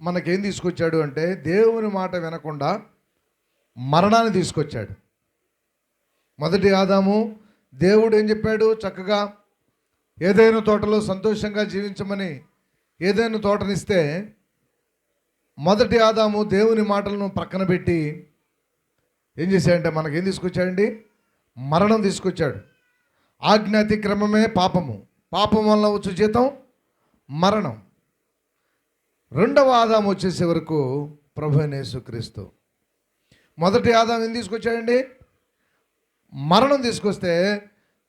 మనకేం తీసుకొచ్చాడు అంటే దేవుని మాట వినకుండా మరణాన్ని తీసుకొచ్చాడు. మొదటి ఆదాము దేవుడు ఏం చెప్పాడు? చక్కగా ఏదైనా తోటలో సంతోషంగా జీవించమని ఏదైనా తోటనిస్తే మొదటి ఆదాము దేవుని మాటలను ప్రక్కన పెట్టి ఏం చేశాడంటే మనకేం తీసుకొచ్చాడండి? మరణం తీసుకొచ్చాడు. ఆజ్ఞ అతిక్రమమే పాపము, పాపం వల్ల వచ్చు జీతం మరణం. రెండవ ఆదాము వచ్చేసే వరకు ప్రభు అయిన యేసుక్రీస్తు. మొదటి ఆదాము ఏం తీసుకొచ్చాడండి? మరణం తీసుకొస్తే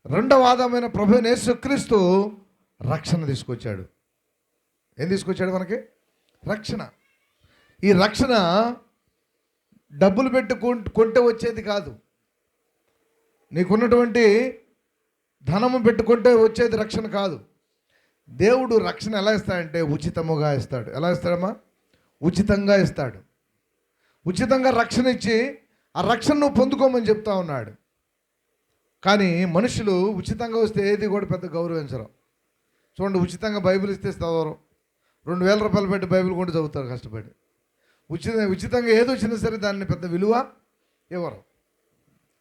రెండవ ఆదామైన ప్రభు అయిన యేసుక్రీస్తు రక్షణ తీసుకొచ్చాడు. ఏం తీసుకొచ్చాడు మనకి? రక్షణ. ఈ రక్షణ డబ్బులు పెట్టి కొంటే వచ్చేది కాదు. నీకున్నటువంటి ధనము పెట్టుకుంటే వచ్చేది రక్షణ కాదు. దేవుడు రక్షణ ఎలా ఇస్తాడంటే ఉచితముగా ఇస్తాడు. ఎలా ఇస్తాడమ్మా? ఉచితంగా ఇస్తాడు. ఉచితంగా రక్షణ ఇచ్చి ఆ రక్షణ నువ్వు పొందుకోమని చెప్తా ఉన్నాడు. కానీ మనుషులు ఉచితంగా వస్తే ఏది కూడా పెద్ద గౌరవించరు. చూడండి, ఉచితంగా బైబిల్ ఇస్తే చదవరు. 2000 రూపాయలు పెట్టి బైబిల్ కూడా చదువుతారు కష్టపడి. ఉచితంగా ఏది వచ్చినా సరే దాన్ని పెద్ద విలువ ఇవ్వరు.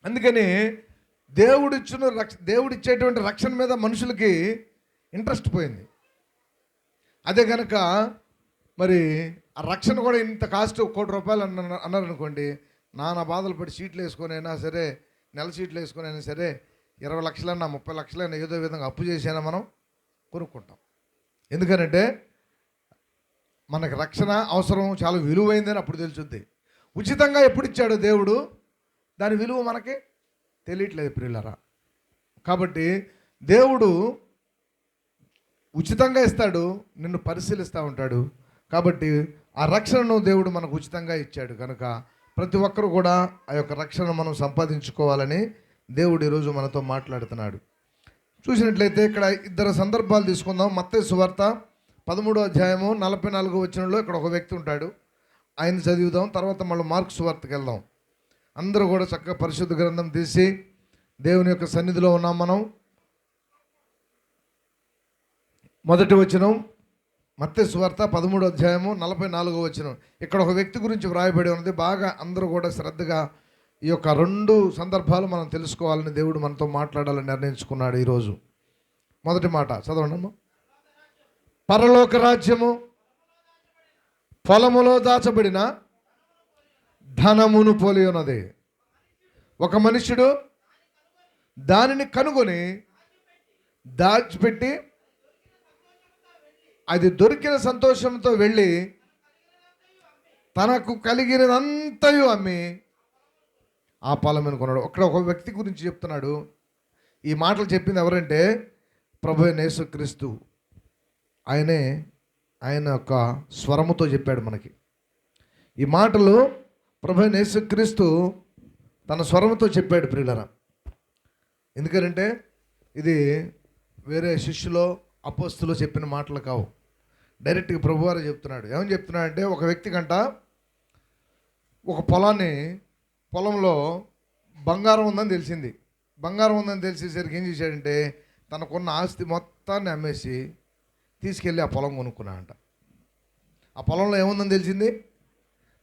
అందుకని దేవుడిచ్చేటువంటి రక్షణ మీద మనుషులకి ఇంట్రెస్ట్ పోయింది. అదే కనుక మరి ఆ రక్షణ కూడా ఇంత కాస్ట్ 1 కోటి రూపాయలు అన్నారనుకోండి, నానా బాధలు పడి సీట్లు వేసుకొని అయినా సరే, నెల సీట్లు వేసుకొని అయినా సరే 20 లక్షలన్నా 30 లక్షలైనా ఏదో విధంగా అప్పు చేసైనా మనం కొనుక్కుంటాం. ఎందుకనంటే మనకు రక్షణ అవసరం, చాలా విలువైందని అప్పుడు తెలుస్తుంది. ఉచితంగా ఎప్పుడు ఇచ్చాడు దేవుడు, దాని విలువ మనకి తెలియట్లేదు ప్రియులారా. కాబట్టి దేవుడు ఉచితంగా ఇస్తాడు, నిన్ను పరిశీలిస్తూ ఉంటాడు. కాబట్టి ఆ రక్షణను దేవుడు మనకు ఉచితంగా ఇచ్చాడు కనుక ప్రతి ఒక్కరు కూడా ఆ యొక్క రక్షణ మనం సంపాదించుకోవాలని దేవుడు ఈరోజు మనతో మాట్లాడుతున్నాడు. చూసినట్లయితే ఇక్కడ 2 సందర్భాలు తీసుకుందాం. మత్తయి సువార్త 13వ అధ్యాయము 44వ వచనంలో ఇక్కడ ఒక వ్యక్తి ఉంటాడు. ఆయన చదువుదాం, తర్వాత మళ్ళీ మార్కు సువార్తకి వెళ్దాం. అందరూ కూడా చక్కగా పరిశుద్ధ గ్రంథం తీసి దేవుని యొక్క సన్నిధిలో ఉన్నాం మనం. మొదటి వచనం మత్తయి సువార్త 13వ అధ్యాయము 44వ వచనం. ఇక్కడ ఒక వ్యక్తి గురించి వ్రాయబడి ఉన్నది. బాగా అందరూ కూడా శ్రద్ధగా ఈ యొక్క 2 సందర్భాలు మనం తెలుసుకోవాలని దేవుడు మనతో మాట్లాడాలని నిర్ణయించుకున్నాడు ఈరోజు. మొదటి మాట చదవండి. పరలోక రాజ్యము పొలములో దాచబడిన ధనమును పోలి ఉన్నది. ఒక మనుష్యుడు దానిని కనుగొని దాచిపెట్టి అది దొరికిన సంతోషంతో వెళ్ళి తనకు కలిగినదంతయు అమ్మి ఆ పొలమును కొన్నాడు. అక్కడ ఒక వ్యక్తి గురించి చెప్తున్నాడు. ఈ మాటలు చెప్పింది ఎవరంటే ప్రభు అయిన యేసుక్రీస్తు. ఆయన యొక్క స్వరముతో చెప్పాడు మనకి ఈ మాటలు. ప్రభు అయిన యేసుక్రీస్తు తన స్వరముతో చెప్పాడు ప్రియులరా. ఎందుకంటే ఇది వేరే శిష్యులో అపోస్తులో చెప్పిన మాటలు కావు, డైరెక్ట్గా ప్రభువారు చెప్తున్నాడు. ఏమని చెప్తున్నాడంటే, ఒక వ్యక్తి కంట ఒక పొలంలో బంగారం ఉందని తెలిసింది. బంగారం ఉందని తెలిసేసరికి ఏం చేశాడంటే తనకున్న ఆస్తి మొత్తాన్ని అమ్మేసి తీసుకెళ్ళి ఆ పొలం కొనుక్కున్నాడంట. ఆ పొలంలో ఏముందని తెలిసింది?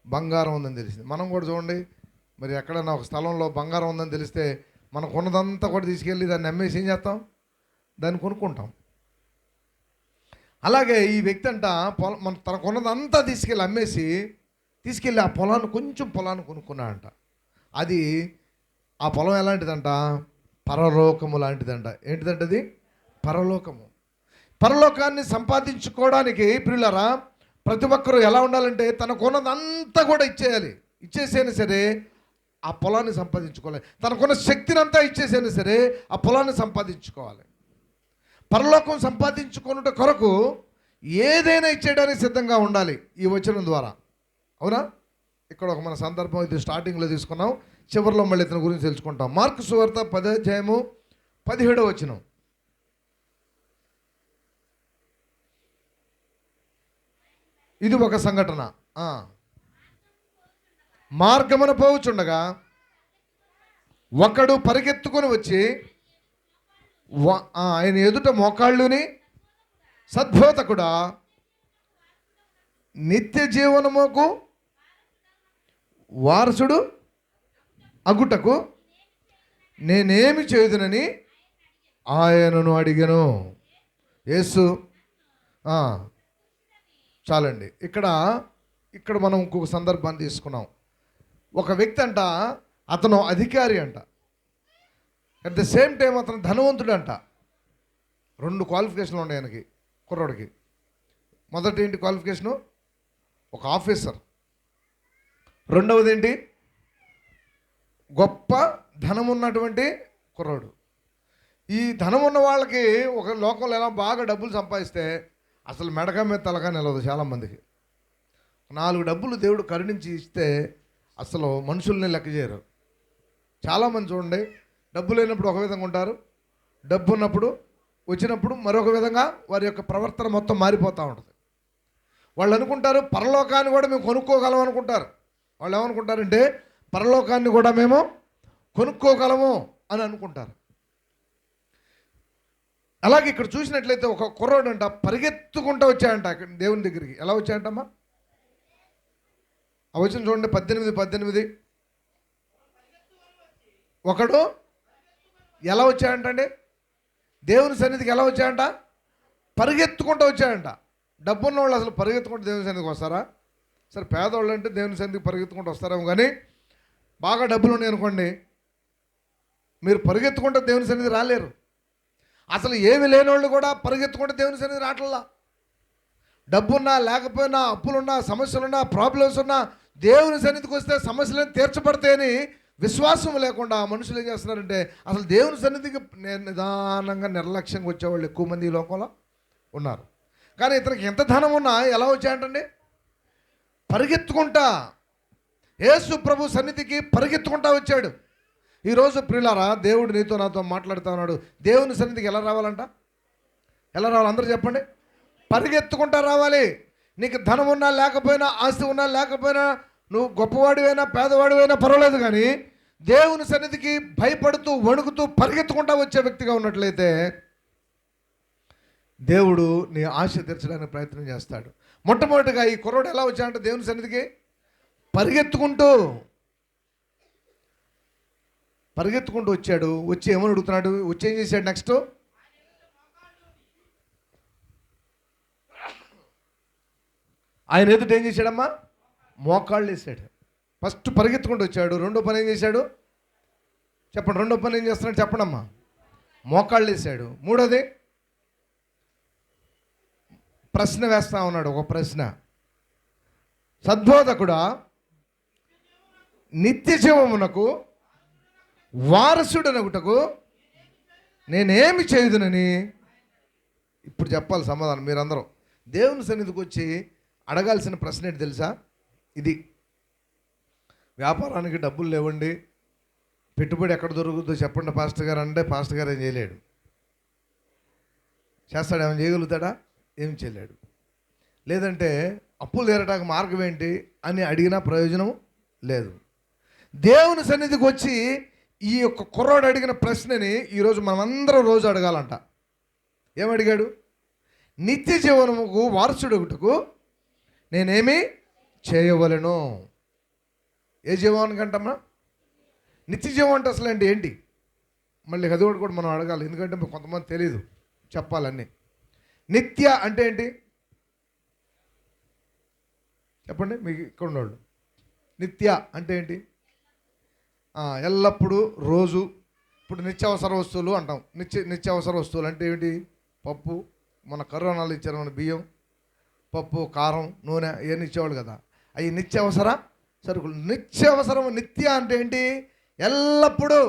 బంగారం ఉందని తెలిసింది. మనం కూడా చూడండి, మరి ఎక్కడైనా ఒక స్థలంలో బంగారం ఉందని తెలిస్తే మనకు ఉన్నదంతా కూడా తీసుకెళ్ళి దాన్ని అమ్మేసి ఏం చేస్తాం? దాన్ని కొనుక్కుంటాం. అలాగే ఈ వ్యక్తి అంట తనకు ఉన్నదంతా తీసుకెళ్ళి ఆ కొంచెం పొలాన్ని కొనుక్కున్నాడంట. అది ఆ పొలం ఎలాంటిదంట? పరలోకము లాంటిదంట. ఏంటిదంట అది? పరలోకము. పరలోకాన్ని సంపాదించుకోవడానికి ప్రియులారా ప్రతి ఒక్కరూ ఎలా ఉండాలంటే తనకున్నదంతా కూడా ఇచ్చేసైనా సరే ఆ పొలాన్ని సంపాదించుకోవాలి. తనకున్న శక్తిని అంతా ఇచ్చేసైనా సరే ఆ పొలాన్ని సంపాదించుకోవాలి. పరలోకం సంపాదించుకున్నట కొరకు ఏదైనా ఇచ్చేయడానికి సిద్ధంగా ఉండాలి ఈ వచనం ద్వారా. అవునా? ఇక్కడ ఒక మన సందర్భం ఇది స్టార్టింగ్లో తీసుకున్నాం, చివరిలో మళ్ళీ ఇతని గురించి తెలుసుకుంటాం. మార్కు సువార్త 10వ అధ్యాయము 17వ వచనం. ఇది ఒక సంఘటన. మార్గమున పోవుచుండగా ఒకడు పరిగెత్తుకొని వచ్చి ఆయన ఎదుట మోకాళ్ళుని, సద్బోధకుడా నిత్య జీవనముకు వారసుడు అగుటకు నేనేమి చేయుదునని ఆయనను అడిగాను. యేసు చాలండి. ఇక్కడ మనం ఇంకొక సందర్భాన్ని తీసుకున్నాం. ఒక వ్యక్తి అంట, అతను అధికారి అంట, అట్ ద సేమ్ టైం అతను ధనవంతుడు అంట. 2 క్వాలిఫికేషన్లు ఉన్నాయి ఆయనకి, కుర్రాడికి. మొదటి ఏంటి క్వాలిఫికేషను? ఒక ఆఫీసర్. రెండవది ఏంటి? గొప్ప ధనం ఉన్నటువంటి కుర్రాడు. ఈ ధనం ఉన్న వాళ్ళకి ఒక లోకంలో ఎలా బాగా డబ్బులు సంపాదిస్తే అసలు మెడక మీద తలగా నిలవదు చాలామందికి. 4 డబ్బులు దేవుడు కరుణించి ఇస్తే అసలు మనుషుల్ని లెక్క చేయరు. చాలామంది చూడండి, డబ్బు లేనప్పుడు ఒక విధంగా ఉంటారు, డబ్బు ఉన్నప్పుడు వచ్చినప్పుడు మరొక విధంగా వారి యొక్క ప్రవర్తన మొత్తం మారిపోతూ ఉంటుంది. వాళ్ళు అనుకుంటారు పరలోకాన్ని కూడా మేము కొనుక్కోగలం అనుకుంటారు. వాళ్ళు ఏమనుకుంటారంటే పరలోకాన్ని కూడా మేము కొనుక్కోగలము అని అనుకుంటారు. అలాగే ఇక్కడ చూసినట్లయితే ఒక కుర్రాడు అంట పరిగెత్తుకుంటూ వచ్చాయంట అక్కడ దేవుని దగ్గరికి. ఎలా వచ్చాయంటమ్మా? ఆ వచ్చిన చూడండి 18. ఒకడు ఎలా వచ్చాయంటండి? దేవుని సన్నిధికి ఎలా వచ్చాయంట? పరిగెత్తుకుంటూ వచ్చాయంట. డబ్బున్న వాళ్ళు అసలు పరిగెత్తుకుంటూ దేవుని సన్నిధికి వస్తారా? సరే, పేదవాళ్ళు అంటే దేవుని సన్నిధికి పరిగెత్తుకుంటూ వస్తారేమో, కానీ బాగా డబ్బులు ఉన్నాయి అనుకోండి, మీరు పరిగెత్తుకుంటూ దేవుని సన్నిధి రాలేరు. అసలు ఏమి లేని వాళ్ళు కూడా పరిగెత్తుకుంటూ దేవుని సన్నిధి రావట్లా. డబ్బున్నా లేకపోయినా, అప్పులున్నా, సమస్యలున్నా, ప్రాబ్లమ్స్ ఉన్నా దేవుని సన్నిధికి వస్తే సమస్యలను తీర్చబడతాయని విశ్వాసం లేకుండా మనుషులు ఏం చేస్తున్నారంటే అసలు దేవుని సన్నిధికి నిదానంగా నిర్లక్ష్యంగా వచ్చేవాళ్ళు ఎక్కువ మంది ఈ లోకంలో ఉన్నారు. కానీ ఇతనికి ఎంత ధనం ఉన్నా ఎలా వచ్చాయంటండి? పరిగెత్తుకుంటా యేసు ప్రభు సన్నిధికి పరిగెత్తుకుంటా వచ్చాడు. ఈరోజు ప్రియులారా, దేవుడు నీతో నాతో మాట్లాడుతూ ఉన్నాడు. దేవుని సన్నిధికి ఎలా రావాలంట? ఎలా రావాలి? అందరూ చెప్పండి. పరిగెత్తుకుంటా రావాలి. నీకు ధనం ఉన్నా లేకపోయినా, ఆస్తి ఉన్నా లేకపోయినా, నువ్వు గొప్పవాడివైనా పేదవాడివైనా పర్వాలేదు, కానీ దేవుని సన్నిధికి భయపడుతూ వణుకుతూ పరిగెత్తుకుంటా వచ్చే వ్యక్తిగా ఉన్నట్లయితే దేవుడు నీ ఆశ తీర్చడానికి ప్రయత్నం చేస్తాడు. మొట్టమొదటిగా ఈ కుర్రోడు ఎలా వచ్చాడంటే దేవుని సన్నిధికి పరిగెత్తుకుంటూ వచ్చాడు. వచ్చి ఏమని అడుగుతున్నాడు? వచ్చి ఏం చేశాడు? నెక్స్ట్ ఆయన ఎదుట ఏం చేశాడమ్మా? మోకాళ్ళు వేసాడు. ఫస్ట్ పరిగెత్తుకుంటూ వచ్చాడు. రెండో పని ఏం చేశాడు చెప్పండి? రెండో పని ఏం చేస్తున్నాడు చెప్పండి అమ్మా? మోకాళ్ళు వేసాడు. మూడోది ప్రశ్న వేస్తా ఉన్నాడు. ఒక ప్రశ్న, సద్బోధకుడా, నిత్య జీవమునకు వారసుడనగుటకు నేనేమి చేయుదునని. ఇప్పుడు చెప్పాలి సమాధానం. మీరందరూ దేవుని సన్నిధికి వచ్చి అడగాల్సిన ప్రశ్న ఏంటి తెలుసా? ఇది. వ్యాపారానికి డబ్బులు లేవండి, పెట్టుబడి ఎక్కడ దొరుకుతుందో చెప్పండి పాస్టర్ గారు అంటే పాస్టర్ గారు ఏం చేయలేడు. చేస్తాడు? ఏమైనా చేయగలుగుతాడా? ఏం చేయలేడు. లేదంటే అప్పులు తీరడానికి మార్గం ఏంటి అని అడిగినా ప్రయోజనం లేదు. దేవుని సన్నిధికి వచ్చి ఈ యొక్క కుర్రాడు అడిగిన ప్రశ్నని ఈరోజు మనమందరం రోజు అడగాలంట. ఏమడిగాడు? నిత్య జీవనముకు వారసుడొకటకు నేనేమి చేయవలెను. ఏ జీవానికి అంటమ్మా? నిత్య జీవం అంటే అసలు అంటే ఏంటి? మళ్ళీ అది కూడా మనం అడగాలి, ఎందుకంటే కొంతమంది తెలీదు చెప్పాలన్నీ. నిత్య అంటే ఏంటి చెప్పండి మీకు ఇక్కడ ఉన్నవాళ్ళు. నిత్య అంటే ఏంటి? ఎల్లప్పుడూ, రోజు. ఇప్పుడు నిత్యావసర వస్తువులు అంటాం. నిత్యావసర వస్తువులు అంటే ఏంటి? పప్పు, మన కరోనాలు ఇచ్చారు, మన బియ్యం, పప్పు, కారం, నూనె ఇవన్నీ ఇచ్చేవాళ్ళు కదా, అవి నిత్యావసర సరుకులు. నిత్యావసరం. నిత్య అంటే ఏంటి? ఎల్లప్పుడూ,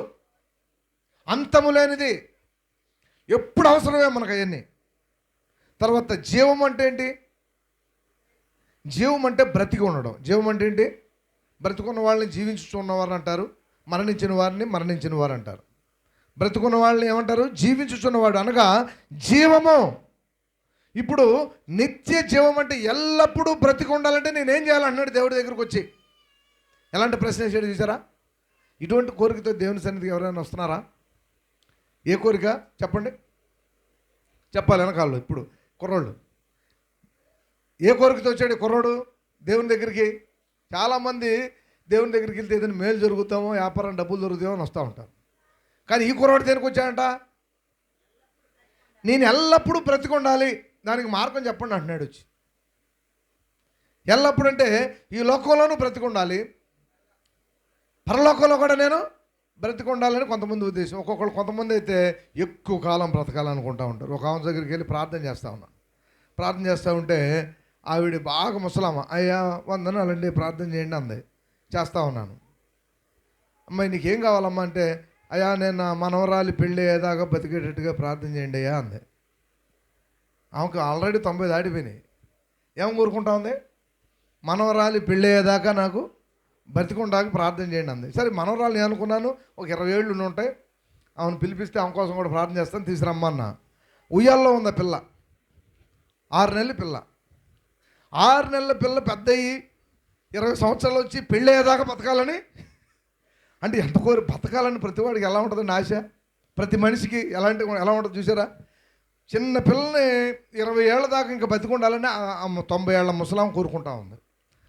అంతము లేనిది, ఎప్పుడు అవసరమే మనకు అవన్నీ. తర్వాత జీవం అంటే ఏంటి? జీవం అంటే బ్రతికి ఉండడం. జీవం అంటే ఏంటి? బ్రతికున్న వాళ్ళని జీవించుచున్నవారు అంటారు, మరణించిన వారిని మరణించిన వారు అంటారు. బ్రతుకున్న వాళ్ళని ఏమంటారు? జీవించుచున్నవాడు, అనగా జీవము. ఇప్పుడు నిత్య జీవం అంటే ఎల్లప్పుడూ బ్రతికి ఉండాలంటే నేనేం చేయాలన్నాడు దేవుడి దగ్గరకు వచ్చి. ఎలాంటి ప్రశ్న వేసాడు చూసారా? ఇటువంటి కోరికతో దేవుని సన్నిధికి ఎవరైనా వస్తున్నారా? ఏ కోరిక చెప్పండి? చెప్పాలి వెనకాళ్ళు. ఇప్పుడు కుర్రోళ్ళు ఏ కోరికతో వచ్చాడు ఈ కుర్రోడు దేవుని దగ్గరికి? చాలామంది దేవుని దగ్గరికి వెళ్తే ఏదైనా మేలు జరుగుతామో, వ్యాపారం డబ్బులు దొరుకుతామో అని వస్తూ ఉంటారు. కానీ ఈ కుర్రోడు దేనికి వచ్చాడంట? నేను ఎల్లప్పుడూ బ్రతికుండాలి, దానికి మార్గం చెప్పండి అంటున్నాడు వచ్చి. ఎల్లప్పుడు అంటే ఈ లోకంలోనూ బ్రతికుండాలి, పరలోకంలో కూడా నేను బ్రతికుండాలని కొంతమంది ఉద్దేశం. కొంతమంది అయితే ఎక్కువ కాలం బ్రతకాలనుకుంటూ ఉంటారు. ఒక ఆమె దగ్గరికి వెళ్ళి ప్రార్థన చేస్తూ ఉన్నాను. ప్రార్థన చేస్తూ ఉంటే ఆవిడ బాగా ముసలామ, అయ్యా వందనాలండి ప్రార్థన చేయండి అంది. చేస్తూ ఉన్నాను. అమ్మాయి నీకేం కావాలమ్మా అంటే, అయ్యా నేను నా మనవరాలి పెళ్ళి అయ్యేదాకా బతికేటట్టుగా ప్రార్థన చేయండి అయ్యా అంది. ఆమెకు ఆల్రెడీ 90 దాటిపోయినాయి. ఏం కోరుకుంటా ఉంది? మనవరాలి పెళ్ళి అయ్యేదాకా నాకు బతికుండాక ప్రార్థన చేయండి అంది. సరే మనవరాలు నేను అనుకున్నాను ఒక 20 ఏళ్ళు ఉంటాయి, ఆమెను పిలిపిస్తే ఆమె కోసం కూడా ప్రార్థన చేస్తాను, తీసుకురమ్మన్నా. ఉయ్యాల్లో ఉంది ఆ పిల్ల, 6 నెలల పిల్ల. 6 నెలల పిల్ల పెద్ద అయ్యి 20 సంవత్సరాలు వచ్చి పెళ్ళి అయ్యేదాకా బతకాలని అంటే ఎంత కోరి బతకాలని ప్రతి వాడికి ఎలా ఉంటుందండి ఆశ? ప్రతి మనిషికి ఎలా ఉంటుంది చూసారా? చిన్న పిల్లని 20 ఏళ్ళ దాకా ఇంకా బతికుండాలని 90 ఏళ్ళ ముసలాం కోరుకుంటా ఉంది.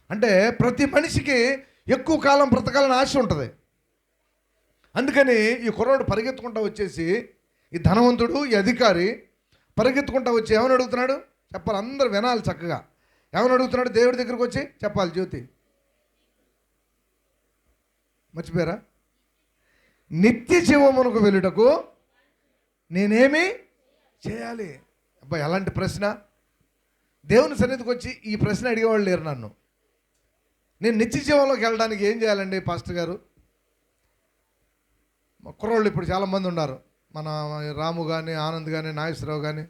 అంటే ప్రతి మనిషికి ఎక్కువ కాలం బ్రతకాలని ఆశ ఉంటుంది. అందుకని ఈ కుర్రాడు పరిగెత్తుకుంటా వచ్చేసి, ఈ ధనవంతుడు, ఈ అధికారి పరిగెత్తుకుంటా వచ్చి ఏమని అడుగుతున్నాడు చెప్పాలి, అందరు వినాలి చక్కగా. ఏమని అడుగుతున్నాడు? దేవుడి దగ్గరికి వచ్చి చెప్పాలి. జ్యోతి మర్చిపోయారా? నిత్య జీవమునకు వెళ్ళుటకు నేనేమి చేయాలి? అబ్బాయి ఎలాంటి ప్రశ్న! దేవుని సన్నిధికి వచ్చి ఈ ప్రశ్న అడిగేవాళ్ళు లేరు నన్ను. నేను నిత్య జీవంలోకి వెళ్ళడానికి ఏం చేయాలండి పాస్టర్ గారు? మా కుర్రోళ్ళు ఇప్పుడు చాలామంది ఉన్నారు. మన రాము కానీ, ఆనంద్ కానీ, నాగేశ్వరరావు కానీ,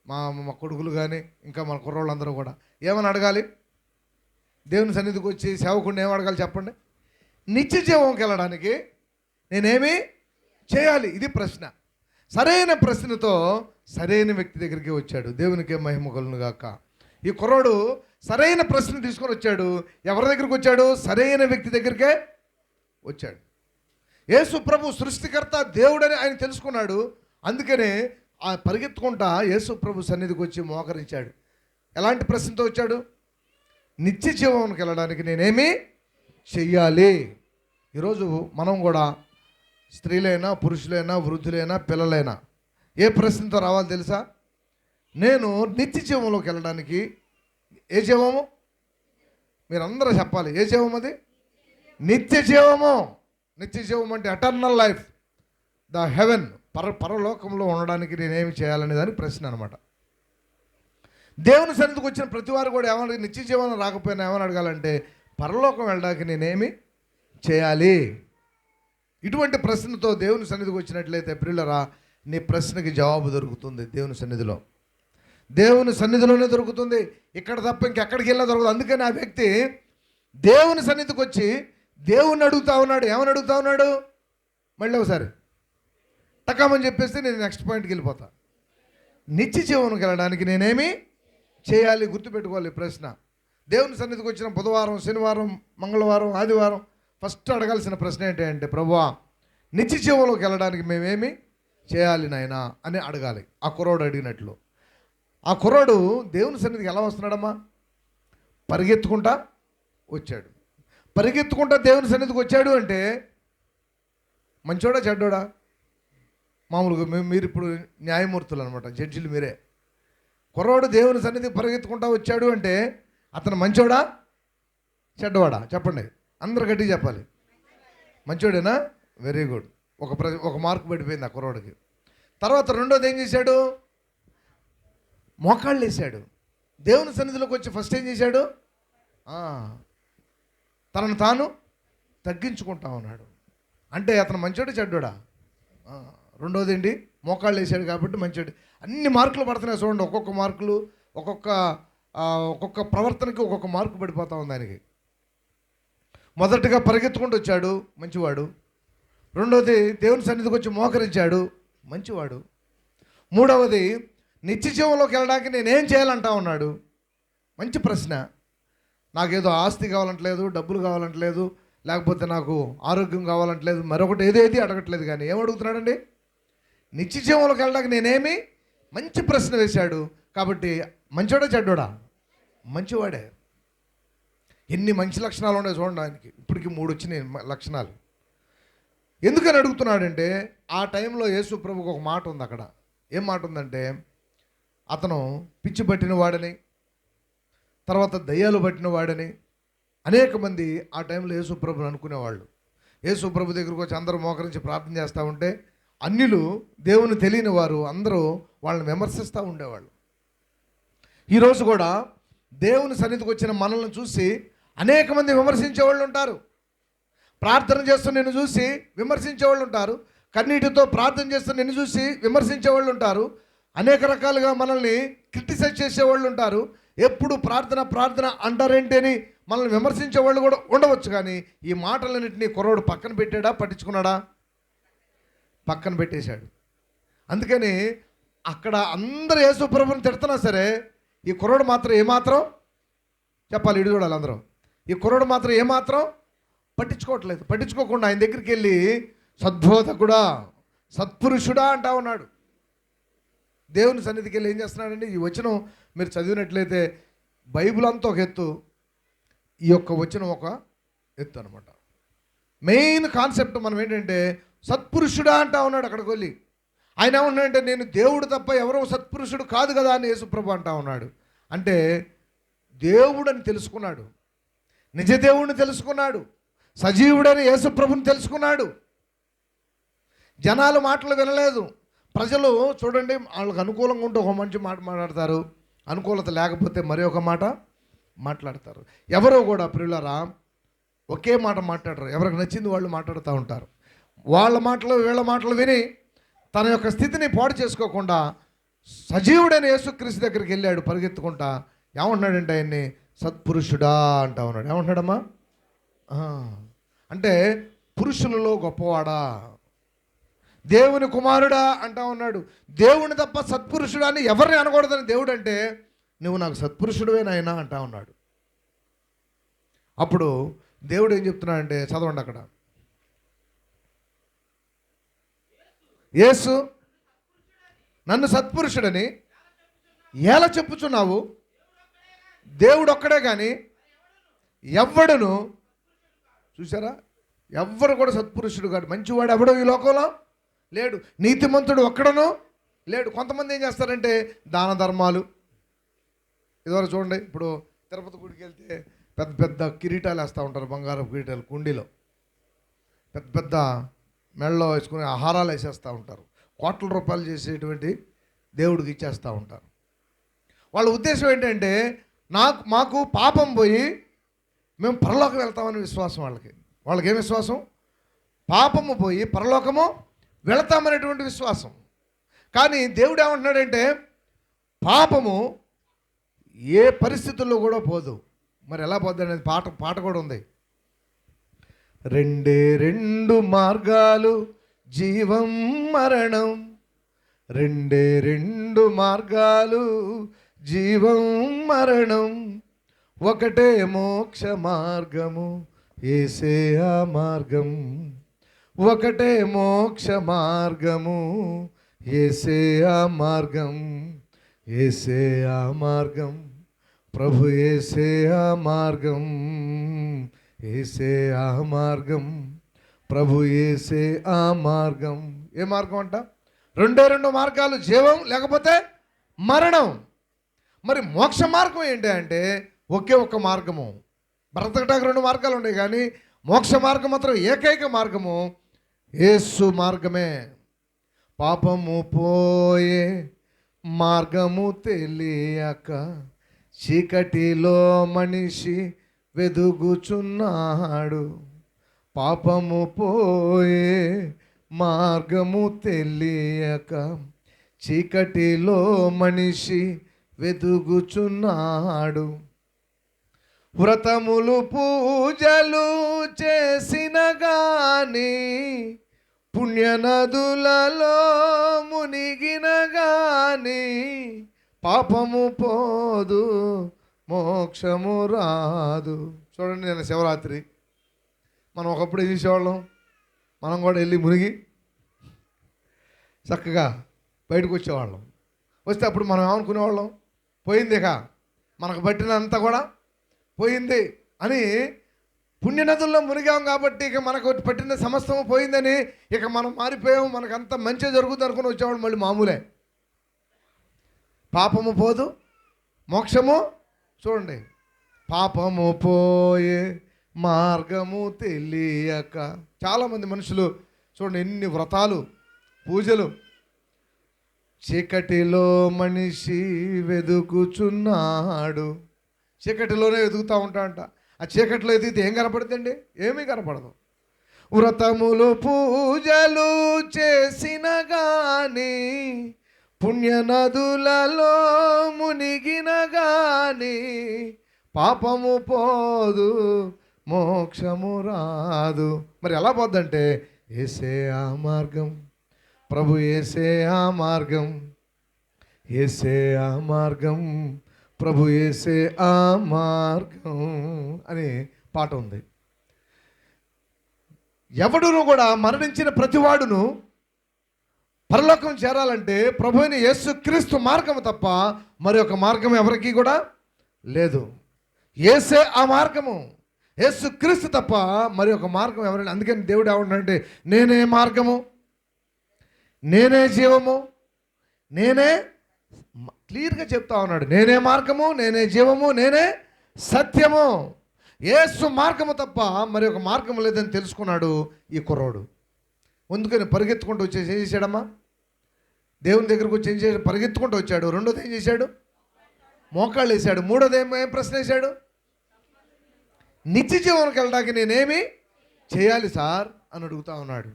మా కొడుకులు కానీ, ఇంకా మన కుర్రోళ్ళందరూ కూడా ఏమని అడగాలి? దేవుని సన్నిధికి వచ్చి సేవకుడిని ఏం అడగాలి చెప్పండి? నిత్య జీవంకి వెళ్ళడానికి నేనేమి చేయాలి? ఇది ప్రశ్న. సరైన ప్రశ్నతో సరైన వ్యక్తి దగ్గరికి వచ్చాడు. దేవునికే మహిమ కలుగును గాక. ఈ కుర్రాడు సరైన ప్రశ్న తీసుకొని వచ్చాడు. ఎవరి దగ్గరికి వచ్చాడు? సరైన వ్యక్తి దగ్గరికే వచ్చాడు. యేసు ప్రభు సృష్టికర్త దేవుడని ఆయన తెలుసుకున్నాడు. అందుకనే ఆ పరిగెత్తుకుంటా యేసు ప్రభు సన్నిధికి వచ్చి మోకరించాడు. ఎలాంటి ప్రశ్నతో వచ్చాడు? నిత్య జీవంకి వెళ్ళడానికి నేనేమి చెయ్యాలి? ఈరోజు మనం కూడా స్త్రీలైనా, పురుషులైనా, వృద్ధులైనా, పిల్లలైనా ఏ ప్రశ్నతో రావాలి తెలుసా? నేను నిత్య జీవంలోకి వెళ్ళడానికి ఏ జీవము? మీరందరూ చెప్పాలి. ఏ జీవం అది? నిత్య జీవము. నిత్య జీవం అంటే ఎటర్నల్ లైఫ్, ద హెవెన్, పరలోకంలో ఉండడానికి నేనేమి చేయాలనే దానికి ప్రశ్న అనమాట. దేవుని సన్నిధికి వచ్చిన ప్రతి వారు కూడా ఏమన్నా నిత్య జీవనం రాకపోయినా ఏమని అడగాలంటే, పరలోకం వెళ్ళడానికి నేనేమి చేయాలి? ఇటువంటి ప్రశ్నతో దేవుని సన్నిధికి వచ్చినట్లయితే ప్రియులరా, నీ ప్రశ్నకి జవాబు దొరుకుతుంది దేవుని సన్నిధిలో. దేవుని సన్నిధిలోనే దొరుకుతుంది. ఇక్కడ తప్ప ఇంకెక్కడికి వెళ్ళినా దొరకదు. అందుకని ఆ వ్యక్తి దేవుని సన్నిధికి వచ్చి దేవుణ్ణి అడుగుతా ఉన్నాడు. ఏమని అడుగుతా ఉన్నాడు? మళ్ళీ ఒకసారి టకామని చెప్పేస్తే నేను నెక్స్ట్ పాయింట్కి వెళ్ళిపోతా. నిత్య జీవనకి వెళ్ళడానికి నేనేమి చేయాలి? గుర్తుపెట్టుకోవాలి ప్రశ్న. దేవుని సన్నిధికి వచ్చిన బుధవారం, శనివారం, మంగళవారం, ఆదివారం ఫస్ట్ అడగాల్సిన ప్రశ్న ఏంటంటే, ప్రభువా నిత్య జీవంలోకి వెళ్ళడానికి మేమేమి చేయాలి నాయనా అని అడగాలి. ఆ కుర్రోడు అడిగినట్లు. ఆ కుర్రోడు దేవుని సన్నిధికి ఎలా వస్తున్నాడమ్మా? పరిగెత్తుకుంటా వచ్చాడు. పరిగెత్తుకుంటా దేవుని సన్నిధికి వచ్చాడు అంటే మంచోడా చెడ్డోడా? మామూలుగా మీరు ఇప్పుడు న్యాయమూర్తులు అనమాట, జడ్జిలు మీరే. కుర్రోడు దేవుని సన్నిధికి పరిగెత్తుకుంటా వచ్చాడు అంటే అతను మంచోడా చెడ్డవాడా? చెప్పండి, అందరు గట్టిగా చెప్పాలి. మంచోడేనా? Very good. ఒక మార్కు పడిపోయింది ఆ కుర్రోడికి. తర్వాత రెండోది ఏం చేశాడు? మోకాళ్ళు వేసాడు. దేవుని సన్నిధిలోకి వచ్చి ఫస్ట్ ఏం చేశాడు? తనను తాను తగ్గించుకుంటా ఉన్నాడు. అంటే అతను మంచోడు చెడ్డోడా? రెండోది ఏంటి? మోకాళ్ళు వేసాడు కాబట్టి మంచోడు. అన్ని మార్కులు పడుతున్నాయి చూడండి. ఒక్కొక్క మార్కులు, ఒక్కొక్క ప్రవర్తనకి ఒక్కొక్క మార్కు పడిపోతా ఉంది ఆయనకి. మొదటిగా పరిగెత్తుకుంటూ వచ్చాడు, మంచివాడు. రెండవది దేవుని సన్నిధికి వచ్చి మోకరించాడు, మంచివాడు. మూడవది నిత్య జీవంలోకి వెళ్ళడానికి నేనేం చేయాలంటా ఉన్నాడు. మంచి ప్రశ్న. నాకేదో ఆస్తి కావాలంటలేదు, డబ్బులు కావాలంటలేదు, లేకపోతే నాకు ఆరోగ్యం కావాలంటలేదు, మరొకటి ఏదేది అడగట్లేదు. కానీ ఏమడుగుతున్నాడండి? నిత్య జీవంలోకి వెళ్ళడానికి నేనేమి? మంచి ప్రశ్న వేశాడు. కాబట్టి మంచోడా చెడ్డోడా? మంచివాడే. ఎన్ని మంచి లక్షణాలు ఉన్నాయి చూడండి ఆయనకి. ఇప్పటికి 3 వచ్చినాయి లక్షణాలు. ఎందుకని అడుగుతున్నాడంటే ఆ టైంలో యేసు ప్రభుకు ఒక మాట ఉంది అక్కడ. ఏం మాట ఉందంటే, అతను పిచ్చి పట్టిన వాడని, తర్వాత దయ్యాలు పట్టిన వాడని అనేక మంది ఆ టైంలో యేసు ప్రభుని అనుకునేవాళ్ళు. యేసు ప్రభు దగ్గరకు వచ్చి అందరూ మోకరించి ప్రార్థన చేస్తూ ఉంటే అన్యులు, దేవుని తెలియని వారు అందరూ వాళ్ళని విమర్శిస్తూ ఉండేవాళ్ళు. ఈరోజు కూడా దేవుని సన్నిధికి వచ్చిన మనల్ని చూసి అనేక మంది విమర్శించేవాళ్ళు ఉంటారు. ప్రార్థన చేస్తూ నిన్ను చూసి విమర్శించేవాళ్ళు ఉంటారు. కన్నీటితో ప్రార్థన చేస్తూ నిన్ను చూసి విమర్శించేవాళ్ళు ఉంటారు. అనేక రకాలుగా మనల్ని క్రిటిసైజ్ చేసేవాళ్ళు ఉంటారు. ఎప్పుడు ప్రార్థన ప్రార్థన అంటారేంటి అని మనల్ని విమర్శించే వాళ్ళు కూడా ఉండవచ్చు. కానీ ఈ మాటలన్నింటినీ కుర్రోడు పక్కన పెట్టాడా, పట్టించుకున్నాడా? పక్కన పెట్టేశాడు. అందుకని అక్కడ అందరూ యేసు ప్రభువుని తిడుతున్నా సరే ఈ కుర్రోడు మాత్రం ఏమాత్రం చెప్పాలి, ఇటు చూడాలి అందరూ. ఈ కుర్రోడు మాత్రం ఏమాత్రం పట్టించుకోవట్లేదు. పట్టించుకోకుండా ఆయన దగ్గరికి వెళ్ళి సద్బోధకుడా, సత్పురుషుడా అంటా ఉన్నాడు. దేవుని సన్నిధికి వెళ్ళి ఏం చేస్తున్నాడండి? ఈ వచనం మీరు చదివినట్లయితే బైబిల్ అంతా ఒక ఎత్తు, ఈ యొక్క వచనం ఒక ఎత్తు అనమాట. మెయిన్ కాన్సెప్ట్ మనం ఏంటంటే సత్పురుషుడా అంటా ఉన్నాడు. అక్కడికి వెళ్ళి ఆయన ఏమన్నాడంటే, నేను దేవుడు తప్ప ఎవరో సత్పురుషుడు కాదు కదా అని యేసుప్రభు అంటా ఉన్నాడు. అంటే దేవుడని తెలుసుకున్నాడు, నిజ దేవుడిని తెలుసుకున్నాడు, సజీవుడని యేసుప్రభుని తెలుసుకున్నాడు. జనాలు మాటలు వినలేదు. ప్రజలు చూడండి, వాళ్ళకి అనుకూలంగా ఉంటే ఒక మంచి మాట మాట్లాడతారు, అనుకూలత లేకపోతే మరి ఒక మాట మాట్లాడతారు. ఎవరో కూడా ప్రియులారా ఒకే మాట మాట్లాడరు. ఎవరికి నచ్చింది వాళ్ళు మాట్లాడుతూ ఉంటారు. వాళ్ళ మాటలు వీళ్ళ మాటలు విని తన యొక్క స్థితిని పాడు చేసుకోకుండా సజీవుడైన యేసుక్రీస్తు దగ్గరికి వెళ్ళాడు పరిగెత్తుకుంటా. ఏమంటున్నాడంటే ఆయన్ని సత్పురుషుడా అంటా ఉన్నాడు. ఏమంటున్నాడమ్మా? అంటే పురుషులలో గొప్పవాడా, దేవుని కుమారుడా అంటా ఉన్నాడు. దేవుని తప్ప సత్పురుషుడా అని ఎవరిని అనకూడదని దేవుడు అంటే, నువ్వు నాకు సత్పురుషుడువే నాయనా అంటా ఉన్నాడు. అప్పుడు దేవుడు ఏం చెప్తున్నాడంటే, చదవండి అక్కడ. యేసు నన్ను సత్పురుషుడని ఎలా చెప్పుచున్నావు? దేవుడు ఒక్కడే కానీ ఎవ్వడును, చూసారా, ఎవ్వరు కూడా సత్పురుషుడు కాదు, మంచివాడు ఎవడో ఈ లోకంలో లేడు, నీతిమంతుడు ఒక్కడనో లేడు. కొంతమంది ఏం చేస్తారంటే దాన ధర్మాలు, ఇదివరకు చూడండి, ఇప్పుడు తిరుపతి గుడికి వెళ్తే పెద్ద పెద్ద కిరీటాలు వేస్తూ ఉంటారు, బంగారపు కిరీటాలు కుండీలో, పెద్ద పెద్ద మెడలో వేసుకుని ఆహారాలు వేసేస్తూ ఉంటారు, కోట్ల రూపాయలు చేసేటువంటి దేవుడికి ఇచ్చేస్తూ ఉంటారు. వాళ్ళ ఉద్దేశం ఏంటంటే మాకు పాపం పోయి మేము పరలోకం వెళ్తామని విశ్వాసం. వాళ్ళకి ఏం విశ్వాసం? పాపము పోయి పరలోకము వెళతామనేటువంటి విశ్వాసం. కానీ దేవుడు ఏమంటున్నాడంటే పాపము ఏ పరిస్థితుల్లో కూడా పోదు. మరి ఎలా పోద్ది అనేది పాట కూడా ఉంది. 2 మార్గాలు జీవం మరణం, 2 మార్గాలు జీవం మరణం, ఒకటే మోక్ష మార్గము యేసే ఆ మార్గం, ఒకటే మోక్ష మార్గము యేసే ఆ మార్గం, యేసే ఆ మార్గం, ప్రభు యేసే ఆ మార్గం, యేసే ఆ మార్గం, ప్రభు యేసే ఆ మార్గం. ఏ మార్గం అంట? 2 మార్గాలు, జీవం లేకపోతే మరణం. మరి మోక్ష మార్గం ఏంటి అంటే ఒకే ఒక్క మార్గము. బ్రతకటానికి 2 మార్గాలు ఉన్నాయి, కానీ మోక్ష మార్గం మాత్రం ఏకైక మార్గము యేసు మార్గమే. పాపము పోయే మార్గము తెలియక చీకటిలో మనిషి వెదుగుచున్నాడు, పాపము పోయే మార్గము తెలియక చీకటిలో మనిషి వెదుగుచున్నాడు, వ్రతములు పూజలు చేసిన గాని పుణ్యనదులలో మునిగిన గాని పాపము పోదు మోక్షము రాదు. చూడండి, నేను శివరాత్రి మనం ఒకప్పుడు ఏం చేసేవాళ్ళం, మనం కూడా వెళ్ళి మునిగి చక్కగా బయటకు వచ్చేవాళ్ళం. వస్తే అప్పుడు మనం ఏమనుకునేవాళ్ళం, పోయిందిగా మనకు పట్టినంత కూడా పోయింది అని, పుణ్యనదుల్లో మునిగాం కాబట్టి ఇక మనకు పట్టిన సమస్తము పోయిందని ఇక మనం మారిపోయాం, మనకంత మంచి జరుగుతుంది అనుకుని వచ్చేవాడు మళ్ళీ మామూలే. పాపము పోదు, మోక్షము చూడండి, పాపము పోయే మార్గము తెలియక. చాలామంది మనుషులు చూడండి ఎన్ని వ్రతాలు పూజలు, చీకటిలో మనిషి వెతుకుచున్నాడు. చీకటిలోనే వెతుకుతూ ఉంటాడంట. ఆ చీకటిలో ఎదిగితే ఏం కనపడుతుందండి? ఏమీ కనపడదు. వ్రతములు పూజలు చేసిన గాని, పుణ్యనదులలో మునిగిన గాని, పాపము పోదు, మోక్షము రాదు. మరి ఎలా పోద్దంటే, ఏసే ఆ మార్గం, ప్రభు ఏసే ఆ మార్గం, ఏసే ఆ మార్గం, ప్రభు ఏసే ఆ మార్గం అని పాట ఉంది. ఎవడును కూడా మరణించిన ప్రతివాడును పరలోకం చేరాలంటే ప్రభు అయిన యేసుక్రీస్తు మార్గం తప్ప మరి ఒక మార్గం ఎవరికి కూడా లేదు. యేసే ఆ మార్గము, యేసుక్రీస్తు తప్ప మరి ఒక మార్గం ఎవరైనా. అందుకని దేవుడు ఏమంటాడంటే, నేనే మార్గము, నేనే జీవము, నేనే, క్లియర్గా చెప్తా ఉన్నాడు. నేనే మార్గము, నేనే జీవము, నేనే సత్యము. యేసు మార్గము తప్ప మరి ఒక మార్గం లేదని తెలుసుకున్నాడు ఈ కుర్రోడు. అందుకని పరిగెత్తుకుంటూ వచ్చేసి ఏం చేశాడమ్మా? దేవుని దగ్గరకు వచ్చి ఏం చేశాడు? పరిగెత్తుకుంటూ వచ్చాడు. రెండోది ఏం చేశాడు? మోకాళ్ళు వేసాడు. మూడోది ఏం ప్రశ్న వేశాడు? నిత్య జీవనకి వెళ్ళడానికి నేనేమి చేయాలి సార్ అని అడుగుతా ఉన్నాడు.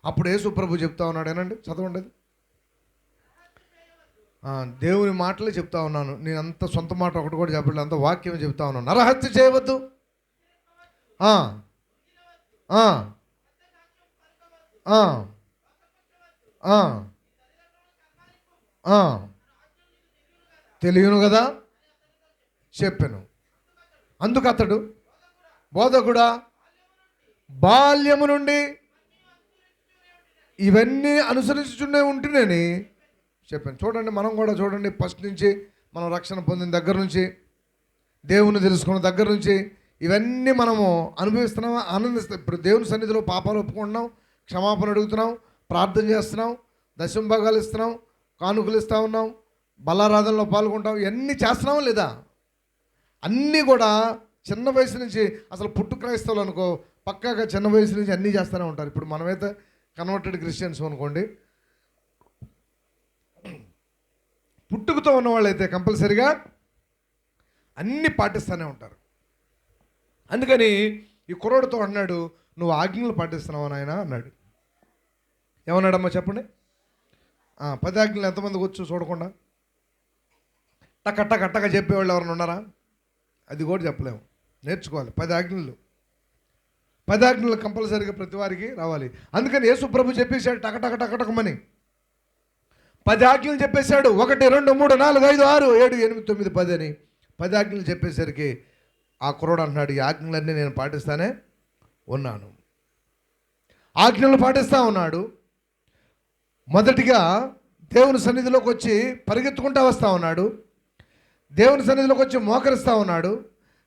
అప్పుడు యేసు ప్రభు చెప్తా ఉన్నాడు, ఏనండి చదవండి. దేవుని మాటలే చెప్తా ఉన్నాను, నేను అంత సొంత మాట ఒకటి కూడా చెప్పలేదు, అంత వాక్యం చెప్తా ఉన్నాను. నరహత్య చేయవద్దు, తెలియను కదా చెప్పాను. అందుకు అతడు, బోధకుడా బాల్యము నుండి ఇవన్నీ అనుసరించుచునే ఉంటున్నాని చెప్పాను. చూడండి, మనం కూడా చూడండి, ఫస్ట్ నుంచి మనం రక్షణ పొందిన దగ్గర నుంచి, దేవుని తెలుసుకున్న దగ్గర నుంచి ఇవన్నీ మనము అనుభవిస్తున్నాం, ఆనందిస్తాం. ఇప్పుడు దేవుని సన్నిధిలో పాపాలు ఒప్పుకుంటున్నాం, క్షమాపణ అడుగుతున్నాం, ప్రార్థన చేస్తున్నాం, దశమ భాగాలు ఇస్తున్నాం, కానుకలు ఇస్తూ ఉన్నాం, బలారాధనలో పాల్గొంటాం. ఇవన్నీ చేస్తున్నామా లేదా? అన్నీ కూడా చిన్న వయసు నుంచి, అసలు పుట్టు క్రైస్తవులు అనుకో పక్కాగా చిన్న వయసు నుంచి అన్నీ చేస్తూనే ఉంటారు. ఇప్పుడు మనమైతే కన్వర్టెడ్ క్రిస్టియన్స్ అనుకోండి, పుట్టుకతో ఉన్నవాళ్ళు అయితే కంపల్సరిగా అన్నీ పాటిస్తూనే ఉంటారు. అందుకని ఈ కుర్రోడితో అన్నాడు, నువ్వు ఆజ్ఞలు పాటిస్తున్నావు నాయన అన్నాడు. ఏమన్నాడమ్మా చెప్పండి? 10 ఆజ్ఞలు ఎంతమందికి వచ్చు చూడకుండా? టక్క చెప్పేవాళ్ళు ఎవరైనా ఉన్నారా? అది కూడా చెప్పలేము, నేర్చుకోవాలి. 10 ఆజ్ఞలు కంపల్సరీగా ప్రతి వారికి రావాలి. అందుకని యేసు ప్రభు చెప్పేశాడు టకటకమని 10 ఆజ్ఞలు చెప్పేశాడు. 1 2 3 4 5 6 7 8 9 10 అని 10 ఆజ్ఞలు చెప్పేసరికి ఆ కుర్రోడు అంటున్నాడు, ఈ ఆజ్ఞలన్నీ నేను పాటిస్తానే ఉన్నాను. ఆజ్ఞలు పాటిస్తూ ఉన్నాడు. మొదటిగా దేవుని సన్నిధిలోకి వచ్చి పరిగెత్తుకుంటూ వస్తూ ఉన్నాడు. దేవుని సన్నిధిలోకి వచ్చి మోకరిస్తూ ఉన్నాడు.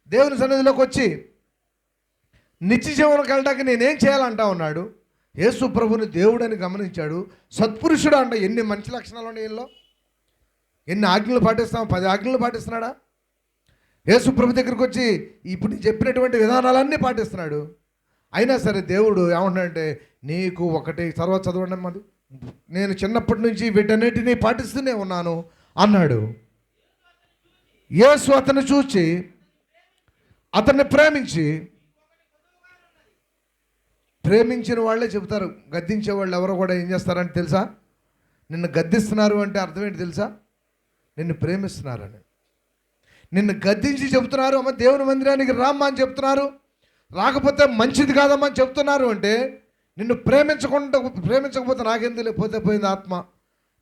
దేవుని సన్నిధిలోకి వచ్చి నిత్య జీవనకి వెళ్ళడానికి నేనేం చేయాలంటా ఉన్నాడు. యేసు ప్రభుని దేవుడని గమనించాడు. సత్పురుషుడు అంట. ఎన్ని మంచి లక్షణాలు ఉన్నాయి వీళ్ళలో. ఎన్ని ఆజ్ఞలు పాటిస్తాం? 10 ఆజ్ఞలు పాటిస్తున్నాడా? యేసు ప్రభు దగ్గరికి వచ్చి ఇప్పుడు నేను చెప్పినటువంటి విధానాలన్నీ పాటిస్తున్నాడు. అయినా సరే దేవుడు ఏమంటున్నాడంటే, నీకు ఒకటి తర్వాత చదవండి మరి, నేను చిన్నప్పటి నుంచి వీటన్నిటినీ పాటిస్తూనే ఉన్నాను అన్నాడు. యేసు అతన్ని చూచి అతన్ని ప్రేమించిన వాళ్ళే చెబుతారు. గద్దించే వాళ్ళు ఎవరో కూడా ఏం చేస్తారని తెలుసా? నిన్ను గద్దిస్తున్నారు అంటే అర్థం ఏంటి తెలుసా? నిన్ను ప్రేమిస్తున్నారని. నిన్ను గద్దించి చెబుతున్నారు, అమ్మ దేవుని మందిరానికి రామ్మా అని చెప్తున్నారు, రాకపోతే మంచిది కాదమ్మా అని చెప్తున్నారు అంటే నిన్ను ప్రేమించకపోతే నాకెందుకు లేకపోతే పోయింది ఆత్మ,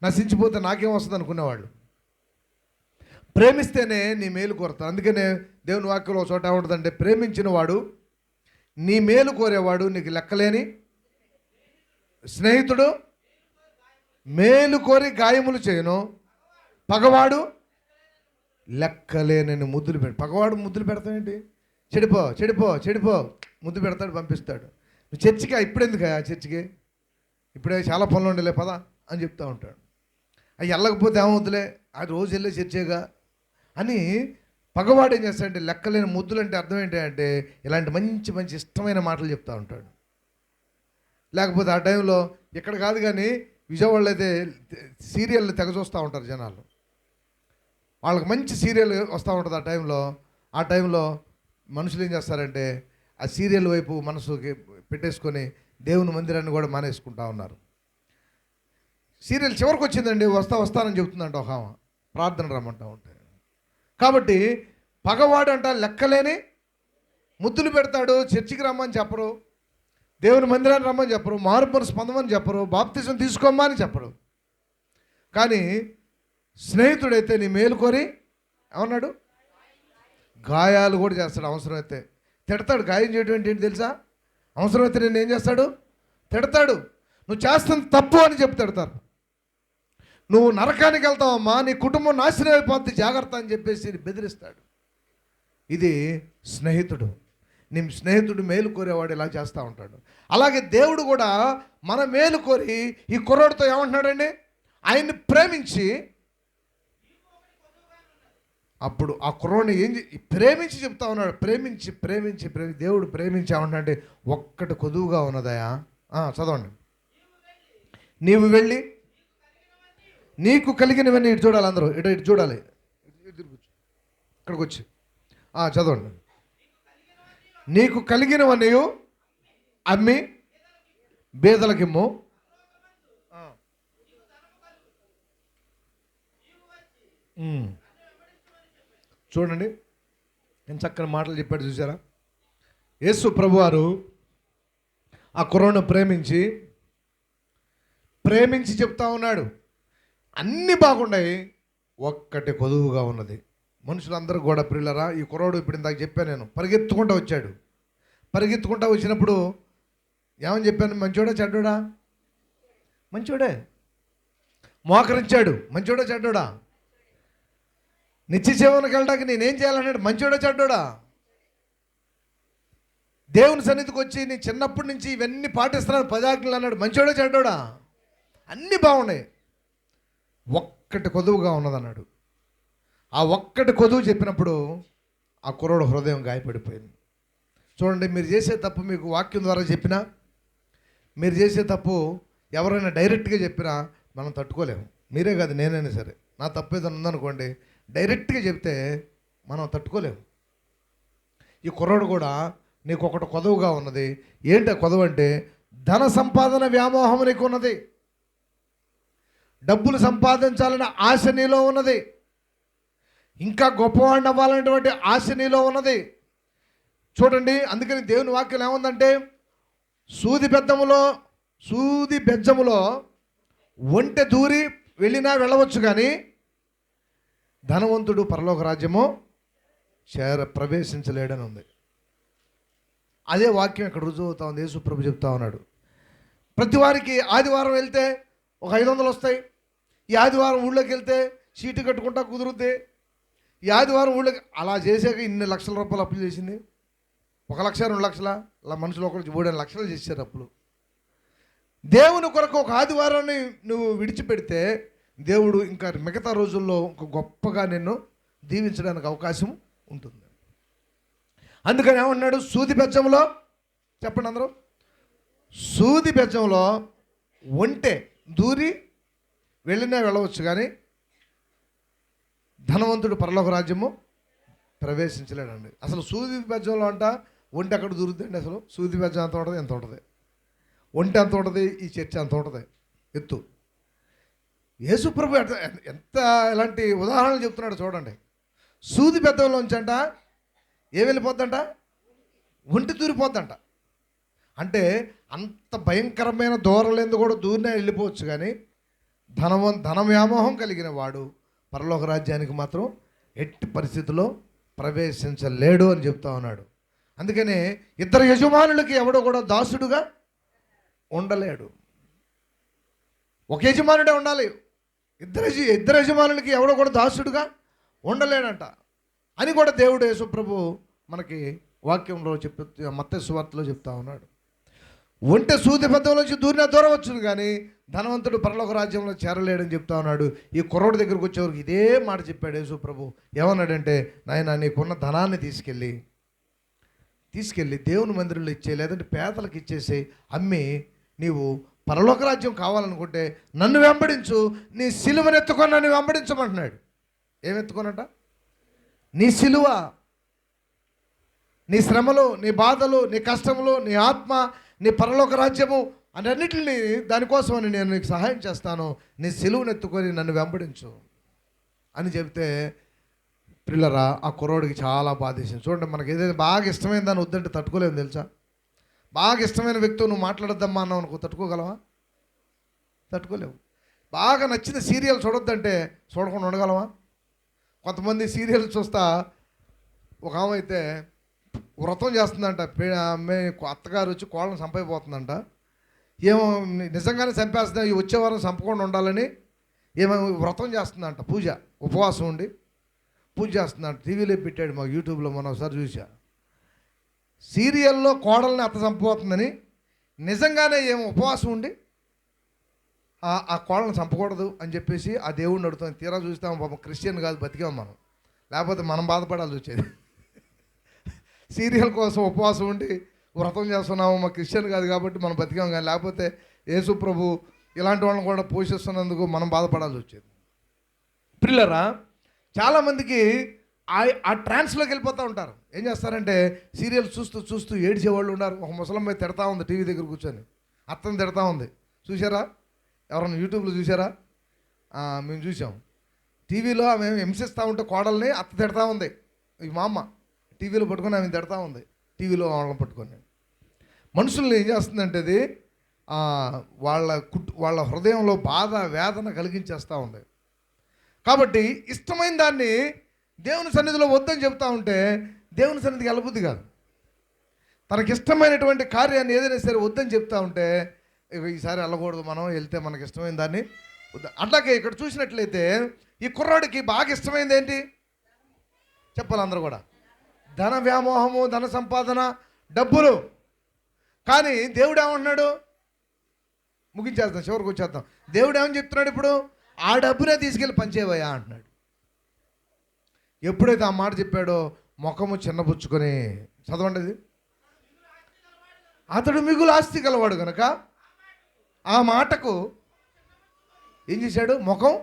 నశించిపోతే నాకేం వస్తుంది అనుకునేవాళ్ళు. ప్రేమిస్తేనే నీ మేలు కోరుతారు. అందుకనే దేవుని వాక్యంలో ఒక చోట ఏముంటుందంటే, ప్రేమించిన వాడు, నీ మేలు కోరేవాడు నీకు లెక్కలేని స్నేహితుడు, మేలు కోరి గాయములు చేయను, పగవాడు లెక్కలేనని ముద్దులు పగవాడు ముద్దులు పెడతామేంటి? చెడిపో చెడిపో చెడిపో ముద్దు పెడతాడు, పంపిస్తాడు. నువ్వు చర్చికి ఇప్పుడు ఎందుకు చర్చికి? ఇప్పుడే చాలా పనులు ఉండలే పదా అని చెప్తూ ఉంటాడు. అవి వెళ్ళకపోతే ఏమవుతులే, అది రోజు వెళ్ళే చర్చేగా అని పగవాడు ఏం చేస్తాడంటే లెక్కలేని ముద్దులు అంటే అర్థం ఏంటి అంటే ఇలాంటి మంచి మంచి ఇష్టమైన మాటలు చెప్తూ ఉంటాడు. లేకపోతే ఆ టైంలో ఇక్కడ కాదు కానీ విజయవాడలో అయితే సీరియల్ తెగ చూస్తూ ఉంటారు జనాలు. వాళ్ళకి మంచి సీరియల్ వస్తూ ఉంటుంది ఆ టైంలో మనుషులు ఏం చేస్తారంటే ఆ సీరియల్ వైపు మనసుకి పెట్టేసుకొని దేవుని మందిరాన్ని కూడా మానేసుకుంటా ఉన్నారు. సీరియల్ చివరికి వచ్చిందండి, వస్తానని చెబుతుందంట ఒక ఆమె, ప్రార్థన రమ్మంటా ఉంటాయి. కాబట్టి పగవాడు అంట లెక్కలేని ముద్దులు పెడతాడు. చర్చికి రమ్మని చెప్పరు, దేవుని మందిరాన్ని రమ్మని చెప్పరు, మారుమనసు పొందమని చెప్పరు, బాప్తిజం తీసుకోమ్మా అని చెప్పరు. కానీ స్నేహితుడైతే నీ మేలు కోరి ఏమన్నాడు, గాయాలు కూడా చేస్తాడు. అవసరమైతే తిడతాడు. గాయం చేయడం ఏంటి తెలుసా? అవసరమైతే నేను ఏం చేస్తాడు, తిడతాడు. నువ్వు చేస్తుంది తప్పు అని చెప్పి తిడతారు. నువ్వు నరకానికి వెళ్తావమ్మా, నీ కుటుంబం నాశనం అయిపోద్ది, జాగ్రత్త అని చెప్పేసి బెదిరిస్తాడు. ఇది స్నేహితుడు. నీ స్నేహితుడు మేలు కోరేవాడు ఇలా చేస్తూ ఉంటాడు. అలాగే దేవుడు కూడా మన మేలు కోరి ఈ కుర్రోడితో ఏమంటున్నాడండి, ఆయన్ని ప్రేమించి, అప్పుడు ఆ కుర్రోడిని ప్రేమించి చెప్తా ఉన్నాడు. ప్రేమించి ప్రేమించి ప్రేమించి దేవుడు ప్రేమించి ఏమంటున్నాడంటే ఒక్కటి కొదువుగా ఉన్నదయా. చదవండి. నీవు వెళ్ళి నీకు కలిగినవన్నీ ఇటు చూడాలి, అందరూ ఇటు చూడాలి, ఇక్కడికి వచ్చి చదవండి. నీకు కలిగినవన్నీ అమ్మి బేదలకిమ్ము, చూడండి నేను చక్కని మాటలు చెప్పాడు చూసారా. యేసు ప్రభువారు ఆ కుర్రోడ్ని ప్రేమించి చెప్తా ఉన్నాడు, అన్నీ బాగున్నాయి, ఒక్కటి కొదువుగా ఉన్నది. మనుషులందరూ కూడా ప్రియులరా, ఈ కుర్రోడు ఇప్పుడు ఇందాక చెప్పాను నేను, పరిగెత్తుకుంటూ వచ్చాడు. పరిగెత్తుకుంటూ వచ్చినప్పుడు ఏమని చెప్పాను, మంచోడా చెడ్డోడా? మంచోడే. మోకరించాడు, మంచోడా చెడ్డోడా? నిత్య జీవనకి వెళ్ళడానికి నేనేం చేయాలన్నాడు, మంచోడా చెడ్డోడా? దేవుని సన్నిధికి వచ్చి నేను చిన్నప్పటి నుంచి ఇవన్నీ పాటిస్తున్నాను 10 ఆజ్ఞలు అన్నాడు, మంచోడా చెడ్డోడా? అన్నీ బాగున్నాయి, ఒక్కటి కొదువుగా ఉన్నదన్నాడు. ఆ ఒక్కటి కొదువు చెప్పినప్పుడు ఆ కుర్రోడు హృదయం గాయపడిపోయింది. చూడండి, మీరు చేసే తప్పు మీకు వాక్యం ద్వారా చెప్పినా, మీరు చేసే తప్పు ఎవరైనా డైరెక్ట్గా చెప్పినా మనం తట్టుకోలేము. మీరే కాదు, నేనైనా సరే, నా తప్పు ఏదైనా ఉందనుకోండి, డైరెక్ట్గా చెప్తే మనం తట్టుకోలేము. ఈ కుర్రోడు కూడా నీకు ఒకటి కొదవుగా ఉన్నది. ఏంటి కొదవు అంటే ధన సంపాదన వ్యామోహం నీకు ఉన్నది, డబ్బులు సంపాదించాలనే ఆశ నీలో ఉన్నది, ఇంకా గొప్పవాడిని అవ్వాలనేటువంటి ఆశ నీలో ఉన్నది. చూడండి, అందుకని దేవుని వాక్యం ఏముందంటే సూది బెజ్జములో ఒంటె దూరి వెళ్ళినా వెళ్ళవచ్చు, కానీ ధనవంతుడు పరలోక రాజ్యము ప్రవేశించలేడని ఉంది. అదే వాక్యం ఇక్కడ రుజువు అవుతా ఉంది. యేసు ప్రభు చెప్తా ఉన్నాడు, ప్రతి వారికి ఆదివారం వెళ్తే ఒక 500 వస్తాయి, ఈ ఆదివారం ఊళ్ళోకి వెళ్తే సీటు కట్టుకుంటా కుదురుద్ది, ఈ ఆదివారం ఊళ్ళోకి అలా చేసాక ఇన్ని లక్షల రూపాయలు అప్పులు చేసింది. 1 లక్ష 2 లక్షల అలా మనుషులు ఒకరికి 3 లక్షలు చేశారు అప్పులు. దేవుని కొరకు ఒక ఆదివారాన్ని నువ్వు విడిచిపెడితే దేవుడు ఇంకా మిగతా రోజుల్లో ఒక గొప్పగా నిన్ను దీవించడానికి అవకాశం ఉంటుంది. అందుకని ఏమన్నాడు, సూది బెజ్జంలో, చెప్పండి అందరూ, సూది బెజ్జంలో ఒంటె దూరి వెళ్ళినా వెళ్ళవచ్చు, కానీ ధనవంతుడు పరలోక రాజ్యము ప్రవేశించలేడండి. అసలు సూది బెజ్జంలో అంట ఒంటె అక్కడ దూరుద్దండి. అసలు సూది బెజ్జం ఎంత ఉంటుంది, ఎంత ఉంటుంది, ఒంటె ఎంత ఉంటుంది, ఈ చర్చ ఎంత ఉంటుంది ఎత్తు. యేసుప్రభు ఎంత ఎలాంటి ఉదాహరణలు చెప్తున్నాడు చూడండి. సూది బెజ్జంలోంచి అంట ఏం వెళ్ళిపోద్దంట, ఒంటి దూరిపోద్దంట. అంటే అంత భయంకరమైన దూరలేందు కూడా దూరినే వెళ్ళిపోవచ్చు, కానీ ధన వ్యామోహం కలిగిన వాడు పరలోక రాజ్యానికి మాత్రం ఎట్టి పరిస్థితుల్లో ప్రవేశించలేడు అని చెప్తా ఉన్నాడు. అందుకనే 2 యజమానులకి ఎవడో కూడా దాసుడుగా ఉండలేడు. ఒక యజమానుడే ఉండాలి. ఇద్దరు యజమానులకి ఎవడో కూడా దాసుడుగా ఉండలేడంట అని కూడా దేవుడు యేసుప్రభు మనకి వాక్యంలో మత్తయి సువార్తలో చెప్తా ఉన్నాడు. ఒంటె సూది బద్ధంలోంచి దూరినా దూరవచ్చును కానీ ధనవంతుడు పరలోక రాజ్యంలో చేరలేడని చెప్తా ఉన్నాడు. ఈ కుర్రోడి దగ్గరకు వచ్చేవరకు ఇదే మాట చెప్పాడు యేసుప్రభు. ఏమన్నాడంటే, నాయన నీకున్న ధనాన్ని తీసుకెళ్ళి దేవుని మందిరంలో ఇచ్చే, లేదంటే పేదలకు ఇచ్చేసి అమ్మి నీవు పరలోక రాజ్యం కావాలనుకుంటే నన్ను వెంబడించు, నీ సిలువను ఎత్తుకొని నన్ను వెంబడించమంటున్నాడు. ఏమెత్తుకోనట? నీ సిలువ, నీ శ్రమలు, నీ బాధలు, నీ కష్టములు, నీ ఆత్మ, నీ పరలోక రాజ్యము అన్నిటిని దానికోసమని నేను నీకు సహాయం చేస్తాను, నీ సిలువను ఎత్తుకొని నన్ను వెంబడించు అని చెబితే పిల్లరా ఆ కుర్రోడికి చాలా బాధేసింది. చూడండి, మనకి ఏదైతే బాగా ఇష్టమైన దాన్ని వద్దంటే తట్టుకోలేము తెలుసా. బాగా ఇష్టమైన వ్యక్తితో నువ్వు మాట్లాడొద్దమ్మా అన్నావు అనుకో, తట్టుకోగలవా? తట్టుకోలేవు. బాగా నచ్చిన సీరియల్ చూడొద్దంటే చూడకుండా ఉండగలవా? కొంతమంది సీరియల్ చూస్తా, ఒక ఆమె అయితే వ్రతం చేస్తుందంట, అత్తగారు వచ్చి కోళ్ళను చంపైపోతుందంట. ఏమో నిజంగానే చంపేస్తుందా, ఈ వచ్చే వారం చంపకుండా ఉండాలని ఏమో వ్రతం చేస్తుందంట, పూజ, ఉపవాసం ఉండి పూజ చేస్తుందంట. టీవీలో పెట్టాడు, మాకు యూట్యూబ్లో మనం ఒకసారి చూసా. సీరియల్లో కోడల్ని అత్త చంపబోతుందని నిజంగానే ఏమో ఉపవాసం ఉండి ఆ కోళ్ళని చంపకూడదు అని చెప్పేసి ఆ దేవుడిని అడుగుతాం. తీరా చూస్తాం, పాపం క్రిస్టియన్ కాదు, బతికాం మనం, లేకపోతే మనం బాధపడాల్సి వచ్చేది. సీరియల్ కోసం ఉపవాసం ఉండి వ్రతం చేస్తున్నాము, మా క్రిస్టియన్ కాదు కాబట్టి మనం బతికాం, కానీ లేకపోతే యేసు ప్రభు ఇలాంటి వాళ్ళని కూడా పోషిస్తున్నందుకు మనం బాధపడాల్సి వచ్చేది. పిల్లరా, చాలామందికి ఆ ట్రాన్స్లోకి వెళ్ళిపోతూ ఉంటారు. ఏం చేస్తారంటే సీరియల్ చూస్తూ చూస్తూ ఏడ్చేవాళ్ళు ఉన్నారు. ఒక ముసలమ్మ తిడతా ఉంది టీవీ దగ్గర కూర్చొని, అత్తని తిడతా ఉంది. చూసారా? ఎవరన్నా యూట్యూబ్లో చూసారా? మేము చూసాం. టీవీలో మేము హింసిస్తూ ఉంటే కోడల్ని అత్త తిడతా ఉంది. ఈ మా అమ్మ టీవీలో పట్టుకొని ఆమె తిడతా ఉంది, టీవీలో వాళ్ళని పట్టుకొని. మనుషుల్ని ఏం చేస్తుందంటే అది వాళ్ళ హృదయంలో బాధ, వేదన కలిగించేస్తూ ఉంది. కాబట్టి ఇష్టమైన దాన్ని దేవుని సన్నిధిలో వద్దని చెప్తా ఉంటే దేవుని సన్నిధికి వెళ్ళబుద్ధి కాదు. తనకిష్టమైనటువంటి కార్యాన్ని ఏదైనా సరే వద్దని చెప్తా ఉంటే ఈసారి వెళ్ళకూడదు, మనం వెళ్తే మనకి ఇష్టమైన దాన్ని వద్ద. అట్లాగే ఇక్కడ చూసినట్లయితే ఈ కుర్రాడికి బాగా ఇష్టమైంది ఏంటి చెప్పాలి అందరూ కూడా? ధన వ్యామోహము, ధన సంపాదన, డబ్బులు. కానీ దేవుడు ఏమంటున్నాడు? ముగించేద్దాం, చివరికి వచ్చేద్దాం. దేవుడు ఏమని చెప్తున్నాడు ఇప్పుడు? ఆ డబ్బునే తీసుకెళ్ళి పనిచేయవయ్యా అంటున్నాడు. ఎప్పుడైతే ఆ మాట చెప్పాడో ముఖము చిన్నబుచ్చుకొని, చదవండి అది, అతడు మిగులు ఆస్తి గలవాడు కనుక ఆ మాటకు ఏం చేశాడు? ముఖం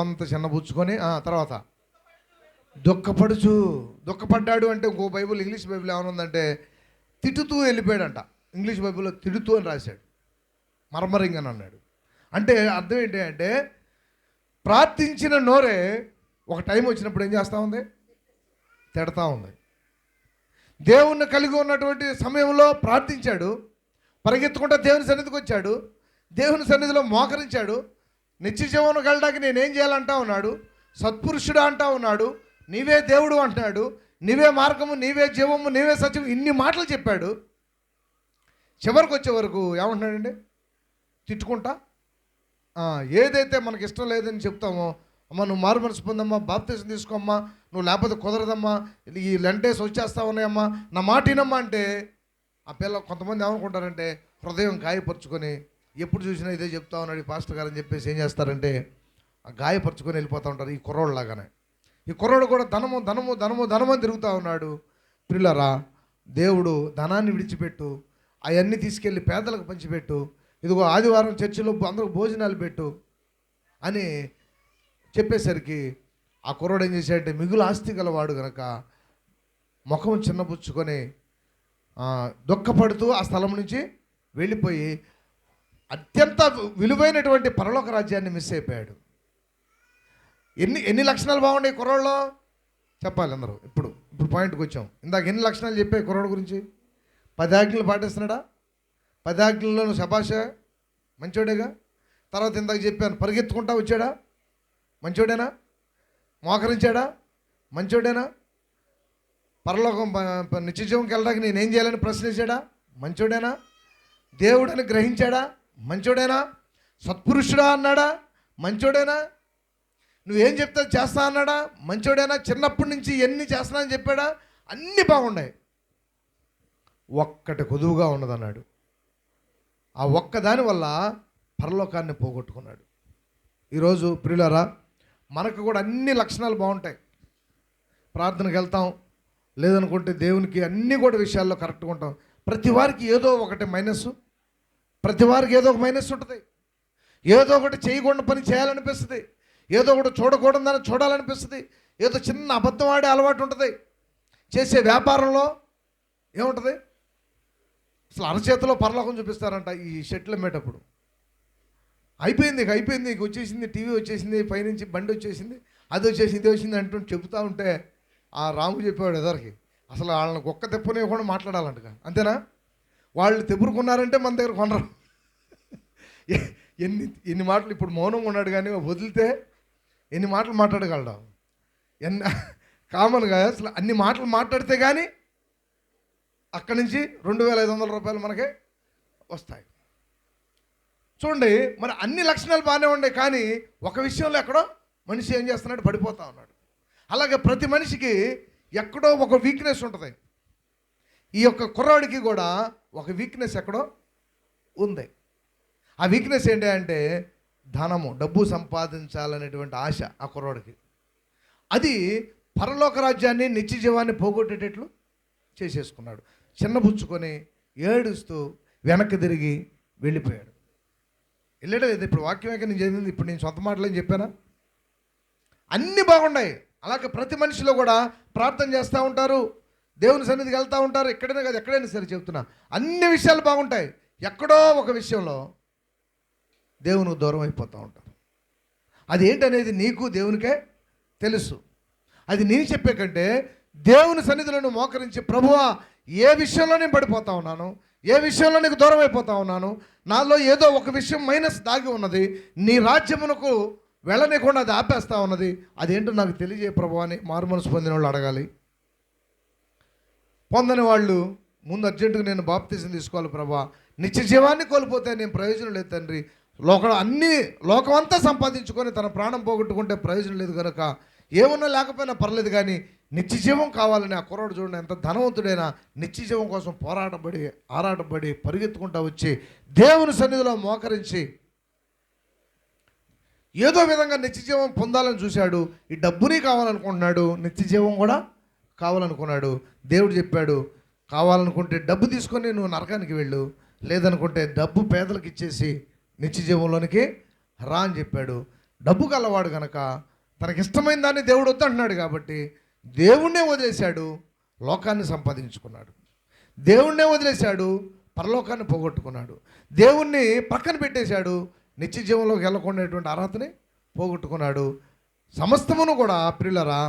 అంతా చిన్నబుచ్చుకొని తర్వాత దుఃఖపడ్డాడు. అంటే ఇంకో బైబుల్, ఇంగ్లీష్ బైబుల్ ఏమనుందంటే తిట్టుతూ వెళ్ళిపోయాడంట. ఇంగ్లీష్ బైబుల్లో తిడుతూ అని రాశాడు, మర్మరింగ్ అని అన్నాడు. అంటే అర్థం ఏంటి అంటే ప్రార్థించిన నోరే ఒక టైం వచ్చినప్పుడు ఏం చేస్తూ ఉంది? తిడతా ఉంది. దేవుణ్ణి కలిగి ఉన్నటువంటి సమయంలో ప్రార్థించాడు, పరిగెత్తుకుంటా దేవుని సన్నిధికి వచ్చాడు, దేవుని సన్నిధిలో మోకరించాడు, నిత్య జీవనం కలడానికి నేనేం చేయాలంటా ఉన్నాడు, సత్పురుషుడు అంటా ఉన్నాడు, నీవే దేవుడు అంటున్నాడు, నీవే మార్గము, నీవే జీవము, నీవే సత్యం, ఇన్ని మాటలు చెప్పాడు. చివరికి వచ్చే వరకు ఏమంటున్నాడండి? తిట్టుకుంటా ఏదైతే మనకి ఇష్టం లేదని చెప్తామో, అమ్మ నువ్వు మారు మనసు పొందమ్మా, బాప్తిసం తీసుకోమ్మా, నువ్వు లేకపోతే కుదరదమ్మా, ఈ లెంటేసి వచ్చేస్తా ఉన్నాయమ్మా, నా మాట వినమ్మా అంటే ఆ పిల్ల కొంతమంది ఏమనుకుంటారంటే హృదయం గాయపరుచుకొని ఎప్పుడు చూసినా ఇదే చెప్తా ఉన్నాడు ఈ పాస్టర్ గారు అని చెప్పేసి ఏం చేస్తారంటే గాయపరుచుకొని వెళ్ళిపోతూ ఉంటారు. ఈ కుర్రోళ్ళలాగానే ఈ కుర్రోడు కూడా ధనము తిరుగుతూ ఉన్నాడు. పిల్లరా, దేవుడు ధనాన్ని విడిచిపెట్టు, అవన్నీ తీసుకెళ్ళి పేదలకు పంచిపెట్టు, ఇదిగో ఆదివారం చర్చిలో అందరికి భోజనాలు పెట్టు అని చెప్పేసరికి ఆ కుర్రోడు ఏం చేశాడంటే మిగులు ఆస్తి గలవాడు కనుక ముఖం చిన్నపుచ్చుకొని దుఃఖపడుతూ ఆ స్థలం నుంచి వెళ్ళిపోయి అత్యంత విలువైనటువంటి పరలోక రాజ్యాన్ని మిస్ అయిపోయాడు. ఎన్ని లక్షణాలు బాగున్నాయి కుర్రోళ్ళలో చెప్పాలి అందరూ. ఇప్పుడు పాయింట్కి వచ్చాం. ఇందాక ఎన్ని లక్షణాలు చెప్పాయి కుర్రోడు గురించి? 10 ఆజ్ఞలు పాటిస్తున్నాడా? 10 ఆజ్ఞల్లో నువ్వు శభాష మంచోడేగా. తర్వాత ఇందాక చెప్పాను, పరిగెత్తుకుంటా వచ్చాడా? మంచోడేనా? మోకరించాడా? మంచోడేనా? పరలోకం నిత్యజీవంకి వెళ్ళడానికి నేనేం చేయాలని ప్రశ్నించాడా? మంచోడేనా? దేవుడని గ్రహించాడా? మంచోడేనా? సత్పురుషుడా అన్నాడా? మంచోడేనా? నువ్వేం చెప్తే చేస్తా అన్నాడా? మంచోడైనా? చిన్నప్పటి నుంచి ఎన్ని చేస్తున్నా అని చెప్పాడా? అన్నీ బాగున్నాయి. ఒక్కటి కొదువుగా ఉన్నదన్నాడు. ఆ ఒక్కదాని వల్ల పరలోకాన్ని పోగొట్టుకున్నాడు. ఈరోజు ప్రియులారా, మనకు కూడా అన్ని లక్షణాలు బాగుంటాయి. ప్రార్థనకు వెళ్తాం, లేదనుకుంటే దేవునికి అన్నీ కూడా విషయాల్లో కరెక్ట్గా ఉంటాం. ప్రతి వారికి ఏదో ఒకటి మైనస్, ప్రతి వారికి ఏదో ఒక మైనస్ ఉంటుంది. ఏదో ఒకటి చేయకుండా పని చేయాలనిపిస్తుంది, ఏదో ఒకటి చూడకూడదని చూడాలనిపిస్తుంది, ఏదో చిన్న అబద్ధం ఆడే అలవాటు ఉంటుంది. చేసే వ్యాపారంలో ఏముంటుంది? అసలు అరచేతిలో పరలోకం చూపిస్తారంట ఈ షెట్లు అమ్మేటప్పుడు. అయిపోయింది ఇక వచ్చేసింది, టీవీ వచ్చేసింది, పైనుంచి బండి వచ్చేసింది, అది వచ్చేసింది, ఇది వచ్చింది అంటూ చెబుతూ ఉంటే ఆ రాము చెప్పేవాడు ఎదరికి, అసలు వాళ్ళని ఒక్క తెప్పునే కూడా మాట్లాడాలంటగా. అంతేనా? వాళ్ళు తెప్పురుకున్నారంటే మన దగ్గర కొనరు. ఎన్ని మాటలు ఇప్పుడు మౌనంగా ఉన్నాడు, కానీ వదిలితే ఎన్ని మాటలు మాట్లాడగలడు. కామన్గా అసలు అన్ని మాటలు మాట్లాడితే కానీ అక్కడి నుంచి 2,500 రూపాయలు మనకి వస్తాయి. చూడండి, మరి అన్ని లక్షణాలు బాగానే ఉన్నాయి, కానీ ఒక విషయంలో ఎక్కడో మనిషి ఏం చేస్తున్నాడు? పడిపోతా ఉన్నాడు. అలాగే ప్రతి మనిషికి ఎక్కడో ఒక వీక్నెస్ ఉంటుంది. ఈ యొక్క కుర్రాడికి కూడా ఒక వీక్నెస్ ఎక్కడో ఉంది. ఆ వీక్నెస్ ఏంటి అంటే ధనము, డబ్బు సంపాదించాలనేటువంటి ఆశ ఆ కుర్రాడికి. అది పరలోక రాజ్యాన్ని, నిత్య జీవాన్ని పోగొట్టేటట్లు చేసేసుకున్నాడు. చిన్నబుచ్చుకొని ఏడుస్తూ వెనక్కి తిరిగి వెళ్ళిపోయాడు. వెళ్ళాడు లేదు. ఇప్పుడు వాక్యమే నేను చదివింది, ఇప్పుడు నేను సొంత మాటలేం చెప్పానా? అన్నీ బాగున్నాయి. అలాగే ప్రతి మనిషిలో కూడా ప్రార్థన చేస్తూ ఉంటారు, దేవుని సన్నిధికి వెళ్తూ ఉంటారు. ఎక్కడైనా కాదు, ఎక్కడైనా సరే చెప్తున్నా, అన్ని విషయాలు బాగుంటాయి. ఎక్కడో ఒక విషయంలో దేవునికి దూరం అయిపోతూ ఉంటారు. అది ఏంటనేది నీకు దేవునికే తెలుసు. అది నేను చెప్పే కంటే దేవుని సన్నిధిలో మోకరించి, ప్రభువా ఏ విషయంలో నేను పడిపోతా ఉన్నాను, ఏ విషయంలో నీకు దూరం అయిపోతా ఉన్నాను, నాలో ఏదో ఒక విషయం మైనస్ దాగి ఉన్నది, నీ రాజ్యమునకు వెళ్ళనీయకుండా అది ఆపేస్తూ ఉన్నది, అదేంటో నాకు తెలియజేయ ప్రభువా అని మారుమనసు పొందిన వాళ్ళు అడగాలి. పొందని వాళ్ళు ముందు అర్జెంటుగా నేను బాప్తిజం తీసుకోవాలి ప్రభువా, నిత్య జీవాన్ని కోల్పోతే నేను ప్రయోజనం లేదు తండ్రి, లోకమంతా సంపాదించుకొని తన ప్రాణం పోగొట్టుకుంటే ప్రయోజనం లేదు కనుక ఏమన్నా లేకపోయినా పర్లేదు, కానీ నిత్య జీవం కావాలని ఆ కుర్రాడు చూడండి, ఎంత ధనవంతుడైనా నిత్య జీవం కోసం ఆరాటపడి పరిగెత్తుకుంటూ వచ్చి దేవుని సన్నిధిలో మోకరించి ఏదో విధంగా నిత్య జీవం పొందాలని చూశాడు. ఈ డబ్బుని కావాలనుకుంటున్నాడు, నిత్య జీవం కూడా కావాలనుకున్నాడు. దేవుడు చెప్పాడు, కావాలనుకుంటే డబ్బు తీసుకొని నువ్వు నరకానికి వెళ్ళు, లేదనుకుంటే డబ్బు పేదలకు ఇచ్చేసి నిత్య జీవంలోనికి రా అని చెప్పాడు. డబ్బు కలవాడు కనుక తనకిష్టమైన దాన్ని దేవుడు వద్దంటున్నాడు కాబట్టి దేవుణ్ణే వదిలేశాడు, లోకాన్ని సంపాదించుకున్నాడు. దేవుణ్ణే వదిలేశాడు, పరలోకాన్ని పోగొట్టుకున్నాడు. దేవుణ్ణి పక్కన పెట్టేశాడు, నిత్య జీవంలోకి వెళ్ళకుండాటువంటి అర్హతని పోగొట్టుకున్నాడు. సమస్తమును కూడా ప్రియులరా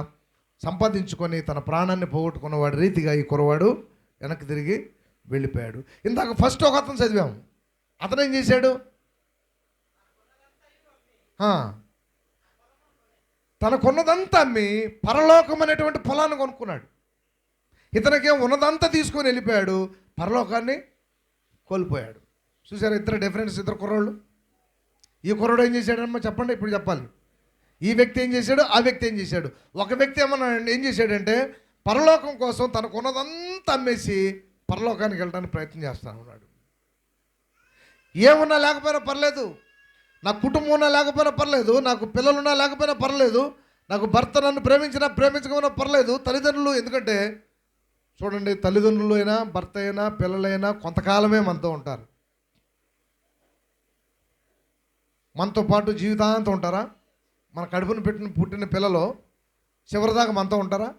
సంపాదించుకొని తన ప్రాణాన్ని పోగొట్టుకున్నవాడి రీతిగా ఈ కురవాడు వెనక్కి తిరిగి వెళ్ళిపోయాడు. ఇందాక ఫస్ట్ ఒక అతను చదివాము. అతను ఏం చేశాడు? తనకున్నదంతా అమ్మి పరలోకం అనేటువంటి పొలాన్ని కొనుక్కున్నాడు. ఇతనికేం ఉన్నదంతా తీసుకొని వెళ్ళిపోయాడు, పరలోకాన్ని కోల్పోయాడు. చూసారు ఇద్దరు డిఫరెన్స్, ఇద్దరు కుర్రోళ్ళు. ఈ కుర్రోడు ఏం చేశాడమ్మా చెప్పండి, ఇప్పుడు చెప్పాలి. ఈ వ్యక్తి ఏం చేశాడు, ఆ వ్యక్తి ఏం చేశాడు. ఒక వ్యక్తి ఏం చేశాడంటే పరలోకం కోసం తనకున్నదంతా అమ్మేసి పరలోకానికి వెళ్ళడానికి ప్రయత్నం చేస్తూ ఉన్నాడు. ఏమున్నా లేకపోయినా పర్లేదు, నాకు కుటుంబం ఉన్నా లేకపోయినా పర్లేదు, నాకు పిల్లలున్నా లేకపోయినా పర్లేదు, నాకు భర్త నన్ను ప్రేమించకపోయినా పర్లేదు, తల్లిదండ్రులు, ఎందుకంటే చూడండి తల్లిదండ్రులు అయినా భర్త అయినా పిల్లలైనా కొంతకాలమే మనతో ఉంటారు. మనతో పాటు జీవితాంతం ఉంటారా? మన కడుపును పుట్టిన పిల్లలు చివరిదాకా మనతో ఉంటారా?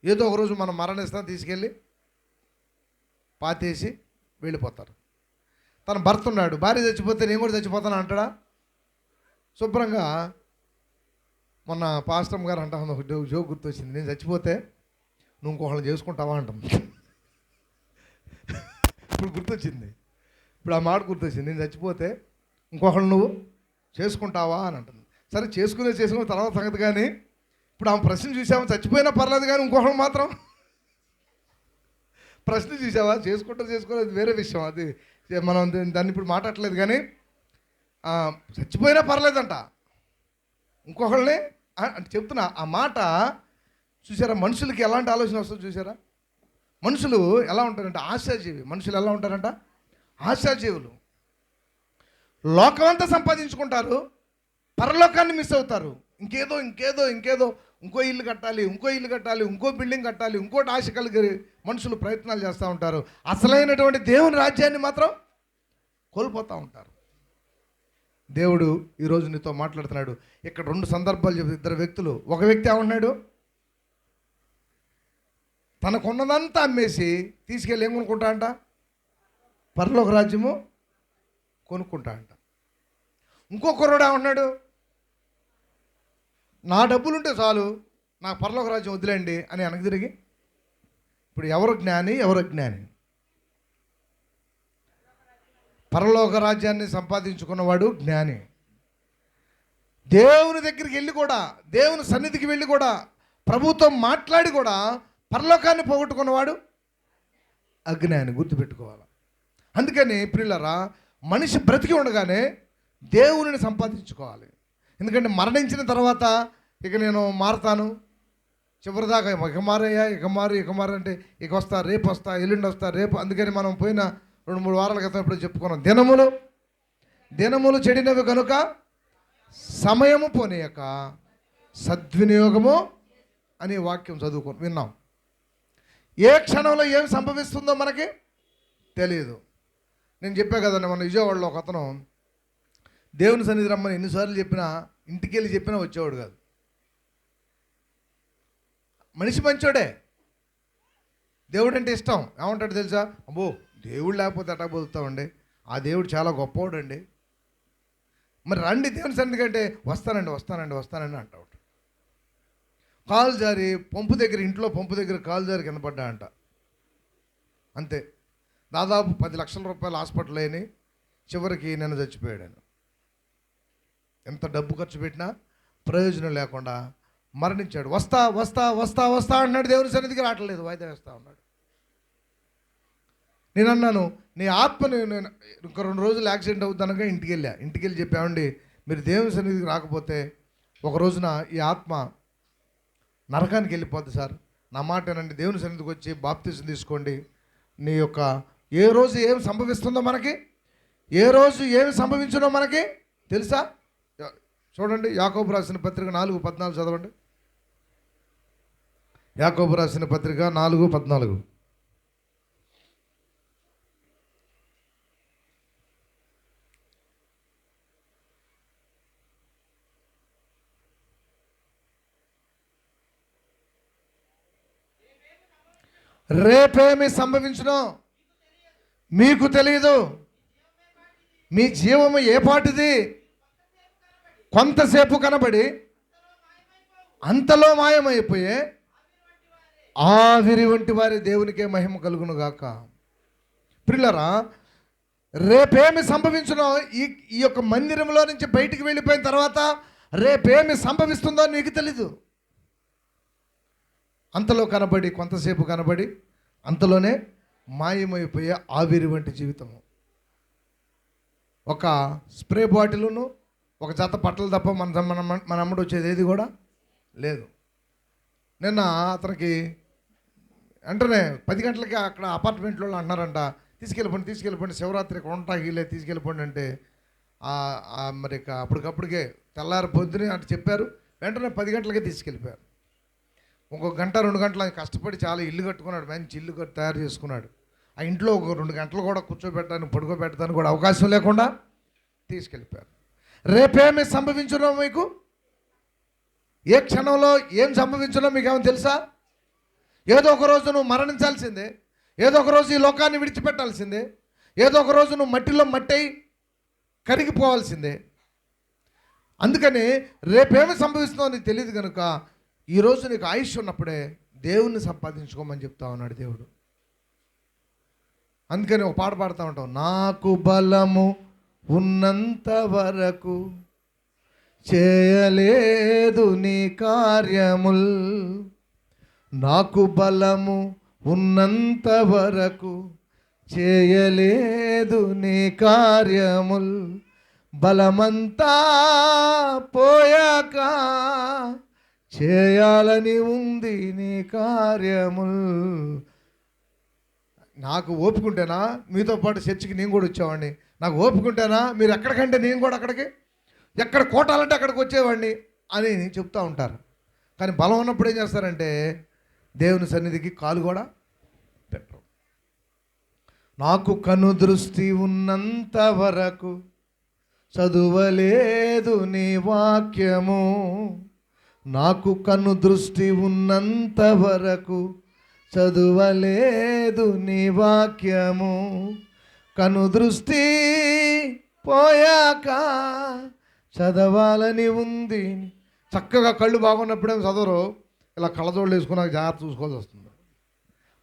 ఏదో ఒకరోజు మనం మరణిస్తాం, తీసుకెళ్ళి పాతేసి వెళ్ళిపోతారు. తన భర్త ఉన్నాడు, భార్య చచ్చిపోతే నేను కూడా చచ్చిపోతాను అంటాడా? శుభ్రంగా మొన్న పాస్టమ్ గారు అంటా ఒక జోక్ గుర్తొచ్చింది, నేను చచ్చిపోతే నువ్వు ఇంకొకళ్ళని చేసుకుంటావా అంటాం. ఇప్పుడు గుర్తొచ్చింది, ఇప్పుడు ఆ మాట గుర్తొచ్చింది, నేను చచ్చిపోతే ఇంకొకళ్ళు నువ్వు చేసుకుంటావా అని అంటుంది. సరే చేసుకునే తర్వాత సంగతి, కానీ ఇప్పుడు ఆమె ప్రశ్న చూసావా, చచ్చిపోయినా పర్లేదు కానీ ఇంకొకళ్ళు మాత్రం ప్రశ్న చూసావా, చేసుకోలేదు వేరే విషయం, అది మనం దాన్ని ఇప్పుడు మాట్లాడలేదు. కానీ చచ్చిపోయినా పర్లేదంట, ఇంకొకళ్ళని అంటే చెప్తున్నా ఆ మాట చూసారా, మనుషులకి ఎలాంటి ఆలోచన వస్తుందో చూసారా. మనుషులు ఎలా ఉంటారంటే ఆశాజీవి. మనుషులు ఎలా ఉంటారంట? ఆశాజీవులు. లోకమంతా సంపాదించుకుంటారు, పరలోకాన్ని మిస్ అవుతారు. ఇంకేదో ఇంకేదో ఇంకేదో ఇంకో ఇల్లు కట్టాలి, ఇంకో ఇల్లు కట్టాలి, ఇంకో బిల్డింగ్ కట్టాలి, ఇంకోటి ఆశ కలిగి మనుషులు ప్రయత్నాలు చేస్తూ ఉంటారు. అసలైనటువంటి దేవుని రాజ్యాన్ని మాత్రం కోల్పోతూ ఉంటారు. దేవుడు ఈరోజు నీతో మాట్లాడుతున్నాడు. ఇక్కడ 2 సందర్భాలు చెప్పి, 2 వ్యక్తులు. ఒక వ్యక్తి ఏమన్నాడు? తనకున్నదంతా అమ్మేసి తీసుకెళ్ళి ఏం కొనుక్కుంటా అంట? పరలోక రాజ్యము కొనుక్కుంటా అంట. ఇంకో కుర్రాడు ఏమన్నాడు? నా డబ్బులుంటే చాలు, నాకు పరలోక రాజ్యం వదిలేండి అని వెనక్కి తిరిగి. ఇప్పుడు ఎవరు జ్ఞాని, ఎవరు అజ్ఞాని? పరలోక రాజ్యాన్ని సంపాదించుకున్నవాడు జ్ఞాని. దేవుని దగ్గరికి వెళ్ళి కూడా, దేవుని సన్నిధికి వెళ్ళి కూడా, ప్రభుత్వం మాట్లాడి కూడా పరలోకాన్ని పోగొట్టుకున్నవాడు అజ్ఞాని. గుర్తుపెట్టుకోవాలి. అందుకని ప్రియులారా, మనిషి బ్రతికి ఉండగానే దేవునిని సంపాదించుకోవాలి. ఎందుకంటే మరణించిన తర్వాత ఇక నేను మారుతాను, చివరిదాకా ఇక మారయ్యా, ఇక మారు అంటే ఇక వస్తా, రేపు వస్తా, ఎల్లుండి వస్తా, రేపు. అందుకని మనం పోయిన 2-3 వారాల క్రితం ఇప్పుడు చెప్పుకున్నాం, దినములు చెడినవి కనుక సమయము పోనీయక సద్వినియోగము అనే వాక్యం విన్నాం. ఏ క్షణంలో ఏం సంభవిస్తుందో మనకి తెలియదు. నేను చెప్పా కదండి, మన విజయవాడలో ఒక అతను దేవుని సన్నిధి రమ్మని ఎన్నిసార్లు చెప్పినా, ఇంటికి వెళ్ళి చెప్పినా వచ్చేవాడు కాదు. మనిషి మంచోడే, దేవుడు అంటే ఇష్టం. ఏమంటాడు తెలుసా? అబ్బో దేవుడు లేకపోతే అట్టా బతుకుతామండి, ఆ దేవుడు చాలా గొప్పవాడు అండి. మరి రండి దేవుని సన్నిధి కంటే వస్తానండి అంటాడు. కాలు జారి ఇంట్లో పంపు దగ్గర కాలు జారి కింద పడ్డా అంట. అంతే, దాదాపు 10 లక్షల రూపాయలు హాస్పిటల్ అయిన చివరికి నేను చచ్చిపోయాడు. ఎంత డబ్బు ఖర్చు పెట్టినా ప్రయోజనం లేకుండా మరణించాడు. వస్తా అంటున్నాడు, దేవుని సన్నిధికి రావట్లేదు, వాయిదా వేస్తా ఉన్నాడు. నేను అన్నాను, నీ ఆత్మని నేను ఇంకో 2 రోజులు యాక్సిడెంట్ అవుతానగా ఇంటికి వెళ్ళి చెప్పామండి, మీరు దేవుని సన్నిధికి రాకపోతే ఒక రోజున ఈ ఆత్మ నరకానికి వెళ్ళిపోద్ది సార్, నా మాట ఏనండి, దేవుని సన్నిధికి వచ్చి బాప్తిజం తీసుకోండి. నీ యొక్క ఏ రోజు ఏం సంభవిస్తుందో మనకి, ఏ రోజు ఏమి సంభవించునో మనకి తెలుసా? చూడండి, యాకోబు రాసిన పత్రిక 4:14 చదవండి. యాకోబు రాసిన పత్రిక 4:14. రేపేమి సంభవించునో మీకు తెలియదు. మీ జీవము ఏ పాటిది? కొంతసేపు కనబడి అంతలో మాయమైపోయే ఆవిరి వంటి వారి దేవునికే మహిమ కలుగును గాక. ప్రియులారా, రేపేమి సంభవించునో, ఈ యొక్క మందిరంలో నుంచి బయటికి వెళ్ళిపోయిన తర్వాత రేపేమి సంభవిస్తుందో నీకు తెలీదు. అంతలో కనబడి, కొంతసేపు కనబడి అంతలోనే మాయమైపోయే ఆవిరి వంటి జీవితము. ఒక స్ప్రే బాటిల్ను, ఒక జత బట్టలు తప్ప మన అమ్మడు వచ్చేది ఏది కూడా లేదు. నిన్న అతనికి వెంటనే 10 గంటలకి అక్కడ అపార్ట్మెంట్లో అన్నారంట, తీసుకెళ్ళిపోండి శివరాత్రి కొంటాగిలే తీసుకెళ్ళిపోండి అంటే, మరి అప్పటికప్పుడికే తెల్లారి పొద్దునే అంటే చెప్పారు. వెంటనే 10 గంటలకే తీసుకెళ్ళిపోయారు. ఇంకొక 1-2 గంటలు కష్టపడి చాలా ఇల్లు కట్టుకున్నాడు, మంచి ఇల్లు తయారు చేసుకున్నాడు. ఆ ఇంట్లో ఒక 2 గంటలు కూడా కూర్చోబెట్టడానికి, పడుకోబెట్టడానికి కూడా అవకాశం లేకుండా తీసుకెళ్ళిపోయారు. రేపేమి సంభవించునో మీకు, ఏ క్షణంలో ఏం సంభవించునో మీకు ఏమో తెలుసా? ఏదో ఒక రోజు నువ్వు మరణించాల్సిందే, ఏదో ఒక రోజు ఈ లోకాన్ని విడిచిపెట్టాల్సిందే, ఏదో ఒక రోజు నువ్వు మట్టిలో మట్టి కరిగిపోవాల్సిందే. అందుకని రేపేమి సంభవిస్తుందో నీకు తెలియదు కనుక ఈరోజు నీకు ఆయుష్ ఉన్నప్పుడే దేవుణ్ణి సంపాదించుకోమని చెప్తా ఉన్నాడు దేవుడు. అందుకని ఒక పాట పాడుతూ ఉంటాం, నాకు బలము ఉన్నంత వరకు చేయలేదు నీ కార్యముల్, నాకు బలము ఉన్నంత వరకు చేయలేదు నీ కార్యముల్, బలమంతా పోయాక చేయాలని ఉంది నీ కార్యముల్. నాకు ఓపుకుంటేనా మీతో పాటు చర్చికి నేను కూడా వచ్చేవాడిని, నాకు ఓపుకుంటేనా మీరు ఎక్కడికంటే నేను కూడా అక్కడికి, ఎక్కడ కోటాలంటే అక్కడికి వచ్చేవాడిని అని చెప్తూ ఉంటారు. కానీ బలం ఉన్నప్పుడు ఏం చేస్తారంటే దేవుని సన్నిధికి కాలు కూడా పెట్టరు. నాకు కను దృష్టి ఉన్నంత వరకు చదువలేదు నీ వాక్యము, నాకు కను దృష్టి ఉన్నంత వరకు చదువలేదు నీ వాక్యము, కను దృష్టి పోయాక చదవాలని ఉంది. చక్కగా కళ్ళు బాగున్నప్పుడేమో చదవరు, ఇలా కళ్ళజోళ్ళు వేసుకున్నాక జాగ్రత్త చూసుకోవాల్సి వస్తుంది.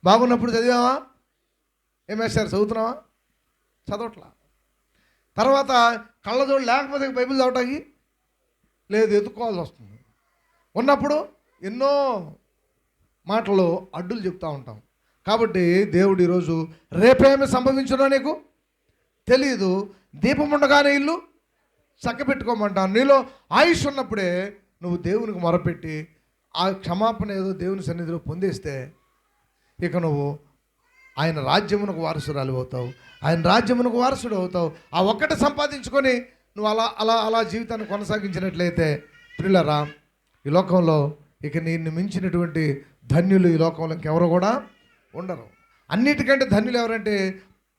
బాగున్నప్పుడు చదివావా, ఏమేసారు చదువుతున్నావా, చదవట్లా. తర్వాత కళ్ళజోళ్ళు లేకపోతే బైబిల్ చదవటానికి లేదు, ఎత్తుకోవాల్సి వస్తుంది. ఉన్నప్పుడు ఎన్నో మాటలు అడ్డులు చెప్తూ ఉంటాం. కాబట్టి దేవుడు ఈరోజు రేపేమి సంభవించునో నీకు తెలియదు, దీపం ఉండగానే ఇల్లు చక్కబెట్టుకోమంటాను. నీలో ఆయుష్ ఉన్నప్పుడే నువ్వు దేవునికి మొరపెట్టి ఆ క్షమాపణ ఏదో దేవుని సన్నిధిలో పొందేస్తే ఇక నువ్వు ఆయన రాజ్యమునకు వారసురాలు అవుతావు, ఆయన రాజ్యమునకు వారసుడు అవుతావు. ఆ ఒక్కటి సంపాదించుకొని నువ్వు అలా అలా అలా జీవితాన్ని కొనసాగించినట్లయితే ప్రియులారా, ఈ లోకంలో ఇక నిన్ను మించినటువంటి ధన్యులు ఈ లోకంలో ఇంకెవరు కూడా ఉండరు. అన్నిటికంటే ధన్యులు ఎవరంటే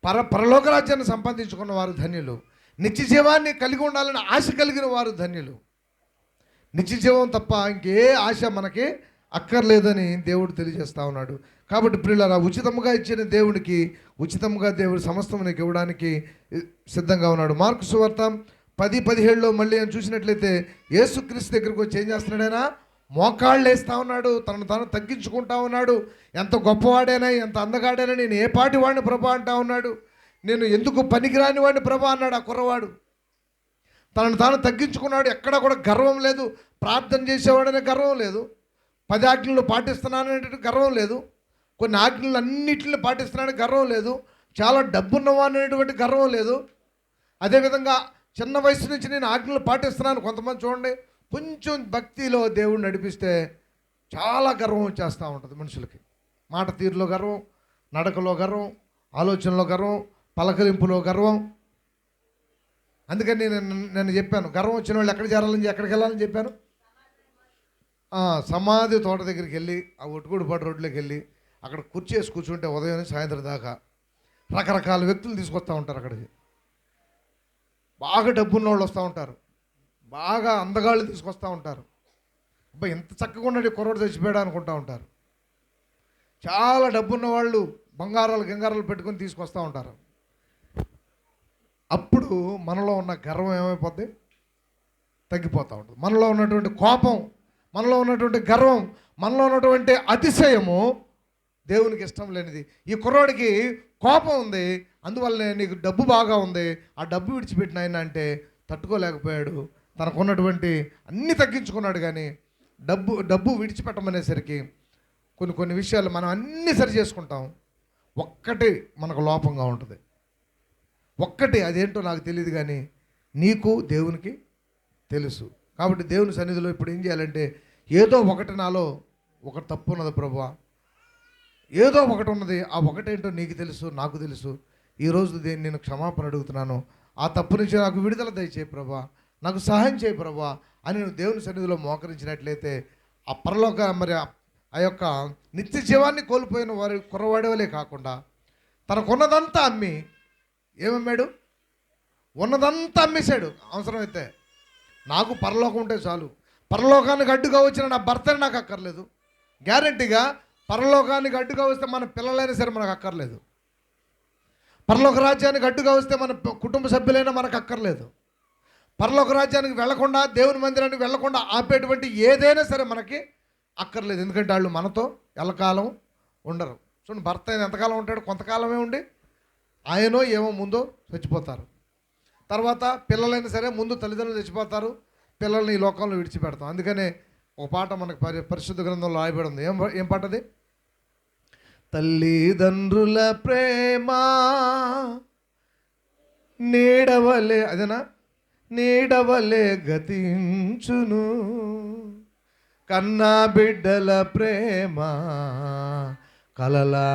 పరలోక రాజ్యాన్ని సంపాదించుకున్న వారు ధన్యులు, నిత్య జీవాన్ని కలిగి ఉండాలని ఆశ కలిగిన వారు ధన్యులు. నిత్య జీవం తప్ప ఇంకే ఆశ మనకి అక్కర్లేదని దేవుడు తెలియజేస్తూ ఉన్నాడు. కాబట్టి ప్రియులారా, ఉచితంగా ఇచ్చిన దేవుడికి ఉచితంగా దేవుడు సమస్తం నీకు ఇవ్వడానికి సిద్ధంగా ఉన్నాడు. మార్కు సువార్త 10:17 మళ్ళీ అని చూసినట్లయితే యేసుక్రీస్తు దగ్గరికి వచ్చి ఏం చేస్తున్నాడైనా మోకాళ్ళు వేస్తూ ఉన్నాడు, తనను తాను తగ్గించుకుంటా ఉన్నాడు. ఎంత గొప్పవాడైనా ఎంత అందగాడైనా నేను ఏ పాటి వాడిని ప్రభా అంటా ఉన్నాడు, నేను ఎందుకు పనికిరాని వాడిని ప్రభా అన్నాడు ఆ కుర్రవాడు. తనను తాను తగ్గించుకున్నాడు, ఎక్కడా కూడా గర్వం లేదు. ప్రార్థన చేసేవాడనే గర్వం లేదు, 10 ఆజ్ఞలు పాటిస్తున్నాననే గర్వం లేదు, కొన్ని ఆజ్ఞలు అన్నిటిని పాటిస్తున్నాడని గర్వం లేదు, చాలా డబ్బున్నవాడు అనేటువంటి గర్వం లేదు. అదేవిధంగా చిన్న వయసు నుంచి నేను ఆజ్ఞలు పాటిస్తున్నాను. కొంతమంది చూడండి, కొంచెం భక్తిలో దేవుడు నడిపిస్తే చాలా గర్వం వచ్చేస్తూ ఉంటుంది మనుషులకి. మాట తీరులో గర్వం, నడకలో గర్వం, ఆలోచనలో గర్వం, పలకరింపులో గర్వం. అందుకని నేను చెప్పాను, గర్వం వచ్చిన వాళ్ళు ఎక్కడికి వెళ్ళాలని చెప్పాను. సమాధి తోట దగ్గరికి వెళ్ళి ఆ ఒట్టుగూడుపాటు రోడ్లోకి వెళ్ళి అక్కడ కుర్చీ వేసి కూర్చుంటే ఉదయం నుంచి సాయంత్రం దాకా రకరకాల వ్యక్తులు తీసుకొస్తూ ఉంటారు. అక్కడికి బాగా డబ్బున్న వాళ్ళు వస్తూ ఉంటారు, బాగా అందగాళ్ళు తీసుకొస్తూ ఉంటారు. అబ్బా ఎంత చక్కగా ఉన్నాడు కుర్రోడు చచ్చిపోయాడు అనుకుంటూ ఉంటారు. చాలా డబ్బున్న వాళ్ళు బంగారాలు పెట్టుకొని తీసుకొస్తూ ఉంటారు. అప్పుడు మనలో ఉన్న గర్వం ఏమైపోద్ది, తగ్గిపోతూ ఉంటుంది. మనలో ఉన్నటువంటి కోపం, మనలో ఉన్నటువంటి గర్వం, మనలో ఉన్నటువంటి అతిశయము దేవునికి ఇష్టం లేనిది. ఈ కుర్రోడికి కోపం ఉంది, అందువల్లనే నీకు డబ్బు బాగా ఉంది, ఆ డబ్బు విడిచిపెట్టిన ఆయన అంటే తట్టుకోలేకపోయాడు. తనకున్నటువంటి అన్నీ తగ్గించుకున్నాడు. కానీ డబ్బు విడిచిపెట్టమనేసరికి కొన్ని విషయాలు మనం అన్నీ సరి చేసుకుంటాం, ఒక్కటి మనకు లోపంగా ఉంటుంది. ఒక్కటి అదేంటో నాకు తెలియదు, కానీ నీకు దేవునికి తెలుసు. కాబట్టి దేవుని సన్నిధిలో ఇప్పుడు ఏం చేయాలంటే, ఏదో ఒకటి నాలో ఒకటి తప్పు ఉన్నది ప్రభువా, ఏదో ఒకటి ఉన్నది, ఆ ఒకటేంటో నీకు తెలుసు, నాకు తెలుసు. ఈరోజు నేను క్షమాపణ అడుగుతున్నాను, ఆ తప్పు నుంచి నాకు విడుదల దయచేయి ప్రభా, నాకు సహాయం చేయి ప్రభా అని నువ్వు దేవుని సన్నిధిలో మోకరించినట్లయితే ఆ పరలోక మరి ఆ యొక్క నిత్య జీవాన్ని కోల్పోయిన వారి కుర్రవాడేవలే కాకుండా తనకున్నదంతా అమ్మి ఏమమ్మాడు, ఉన్నదంతా అమ్మేశాడు. అవసరమైతే నాకు పరలోకం ఉంటే చాలు, పరలోకానికి అడ్డుగా వచ్చిన నా భర్తని నాకు అక్కర్లేదు, గ్యారంటీగా పరలోకానికి అడ్డుగా వస్తే మన పిల్లలైనా సరే మనకు అక్కర్లేదు, పరలోక రాజ్యానికి అడ్డుగా వస్తే మన కుటుంబ సభ్యులైనా మనకు అక్కర్లేదు, పరలోక రాజ్యానికి వెళ్లకుండా దేవుని మందిరానికి వెళ్లకుండా ఆపేటువంటి ఏదైనా సరే మనకి అక్కర్లేదు. ఎందుకంటే వాళ్ళు మనతో ఎల్లకాలం ఉండరు. చూడండి, భర్త అయిన ఎంతకాలం ఉంటాడు, కొంతకాలమే ఉండి ఆయనో ఏమో ముందో చచ్చిపోతారు. తర్వాత పిల్లలైనా సరే ముందు తల్లిదండ్రులు చచ్చిపోతారు, పిల్లల్ని ఈ లోకంలో విడిచిపెడతాం. అందుకనే ఒక పాట మనకు పరిశుద్ధ గ్రంథంలో రాయబడి ఉంది. ఏం పాట అది? తల్లిదండ్రుల ప్రేమ నీడవలే, అదేనా, నీడవలే గతించును, కన్నా బిడ్డల ప్రేమ కలలా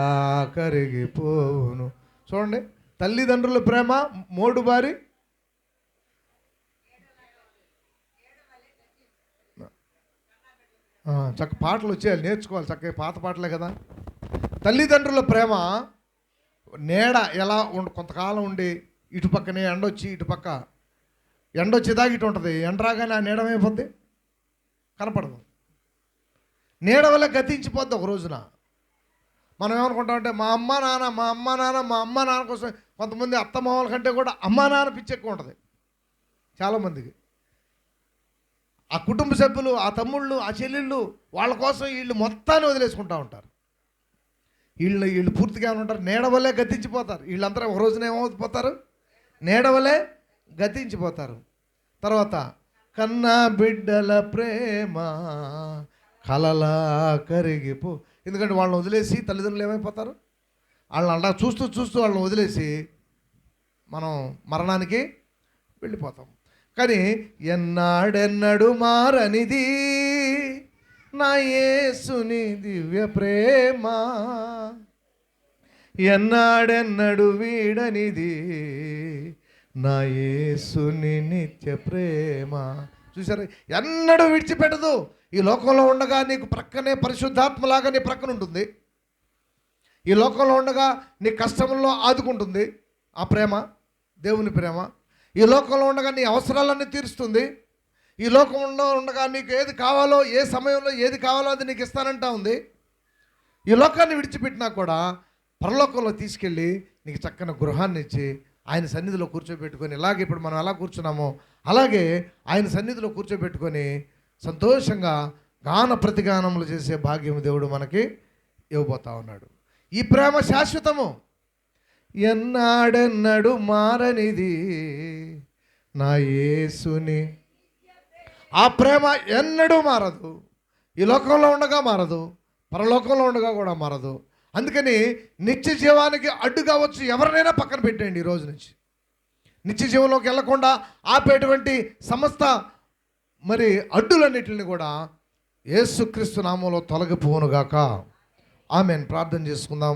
కరిగిపోవును. చూడండి, తల్లిదండ్రుల ప్రేమ మోడుబారి చక్క పాటలు వచ్చేయాలి, నేర్చుకోవాలి, చక్కగా పాత పాటలే కదా. తల్లిదండ్రుల ప్రేమ నీడ ఎలా కొంతకాలం ఉండి ఇటుపక్కనే ఎండొచ్చి ఇటుపక్క ఎండొచ్చేదాకా ఇటు ఉంటుంది, ఎండ రాగానే ఆ నీడమైపోద్ది, కనపడదు, నీడ వల్ల గతించిపోద్ది ఒక రోజున. మనం ఏమనుకుంటామంటే మా అమ్మ నాన్న కోసం, కొంతమంది అత్తమామల కంటే కూడా అమ్మా నాన్న పిచ్చి ఎక్కువ ఉంటుంది చాలామందికి. ఆ కుటుంబ సభ్యులు, ఆ తమ్ముళ్ళు, ఆ చెల్లెళ్ళు, వాళ్ళ కోసం వీళ్ళు మొత్తాన్ని వదిలేసుకుంటూ ఉంటారు. వీళ్ళు పూర్తిగా ఉంటారు, నీడ వల్లే గతించిపోతారు. వీళ్ళందరూ ఒక రోజున ఏమవుతారు, నీడ వల్లే గతించిపోతారు. తర్వాత కన్నా బిడ్డల ప్రేమ కలలా కరిగిపో. ఎందుకంటే వాళ్ళని వదిలేసి తల్లిదండ్రులు ఏమైపోతారు, వాళ్ళని అలా చూస్తూ వాళ్ళని వదిలేసి మనం మరణానికి వెళ్ళిపోతాం. కానీ ఎన్నాడెన్నడు మారనిది నా యేసుని దివ్య ప్రేమ, ఎన్నాడెన్నడు వీడనిది నా యేసుని నిత్య ప్రేమ. చూసారు, ఎన్నడూ విడిచిపెట్టదు. ఈ లోకంలో ఉండగా నీకు ప్రక్కనే పరిశుద్ధాత్మలాగా నీ ప్రక్కన ఉంటుంది. ఈ లోకంలో ఉండగా నీ కష్టంలో ఆదుకుంటుంది ఆ ప్రేమ, దేవుని ప్రేమ. ఈ లోకంలో ఉండగా నీ అవసరాలన్నీ తీరుస్తుంది. ఈ లోకంలో ఉండగా నీకు ఏది కావాలో, ఏ సమయంలో ఏది కావాలో అది నీకు ఇస్తానంటా ఉంది. ఈ లోకాన్ని విడిచిపెట్టినా కూడా పరలోకంలో తీసుకెళ్ళి నీకు చక్కని గృహాన్ని ఇచ్చి ఆయన సన్నిధిలో కూర్చోబెట్టుకొని, ఇలాగే ఇప్పుడు మనం ఎలా కూర్చున్నామో అలాగే ఆయన సన్నిధిలో కూర్చోబెట్టుకొని సంతోషంగా గాన ప్రతిగానములు చేసే భాగ్యం దేవుడు మనకి ఇవ్వబోతా ఉన్నాడు. ఈ ప్రేమ శాశ్వతము, ఎన్నాడెన్నడు మారనిది నా యేసుని. ఆ ప్రేమ ఎన్నడూ మారదు. ఈ లోకంలో ఉండగా మారదు, పరలోకంలో ఉండగా కూడా మారదు. అందుకని నిత్య జీవానికి అడ్డుగా వచ్చి ఎవరినైనా పక్కన పెట్టండి. ఈ రోజు నుంచి నిత్య జీవంలోకి వెళ్లకుండా ఆపేటువంటి సమస్త మరి అడ్డులన్నిటిని కూడా యేసుక్రీస్తు నామంలో తొలగిపోవునుగాక. ఆమేన్. ప్రార్థన చేసుకుందాం.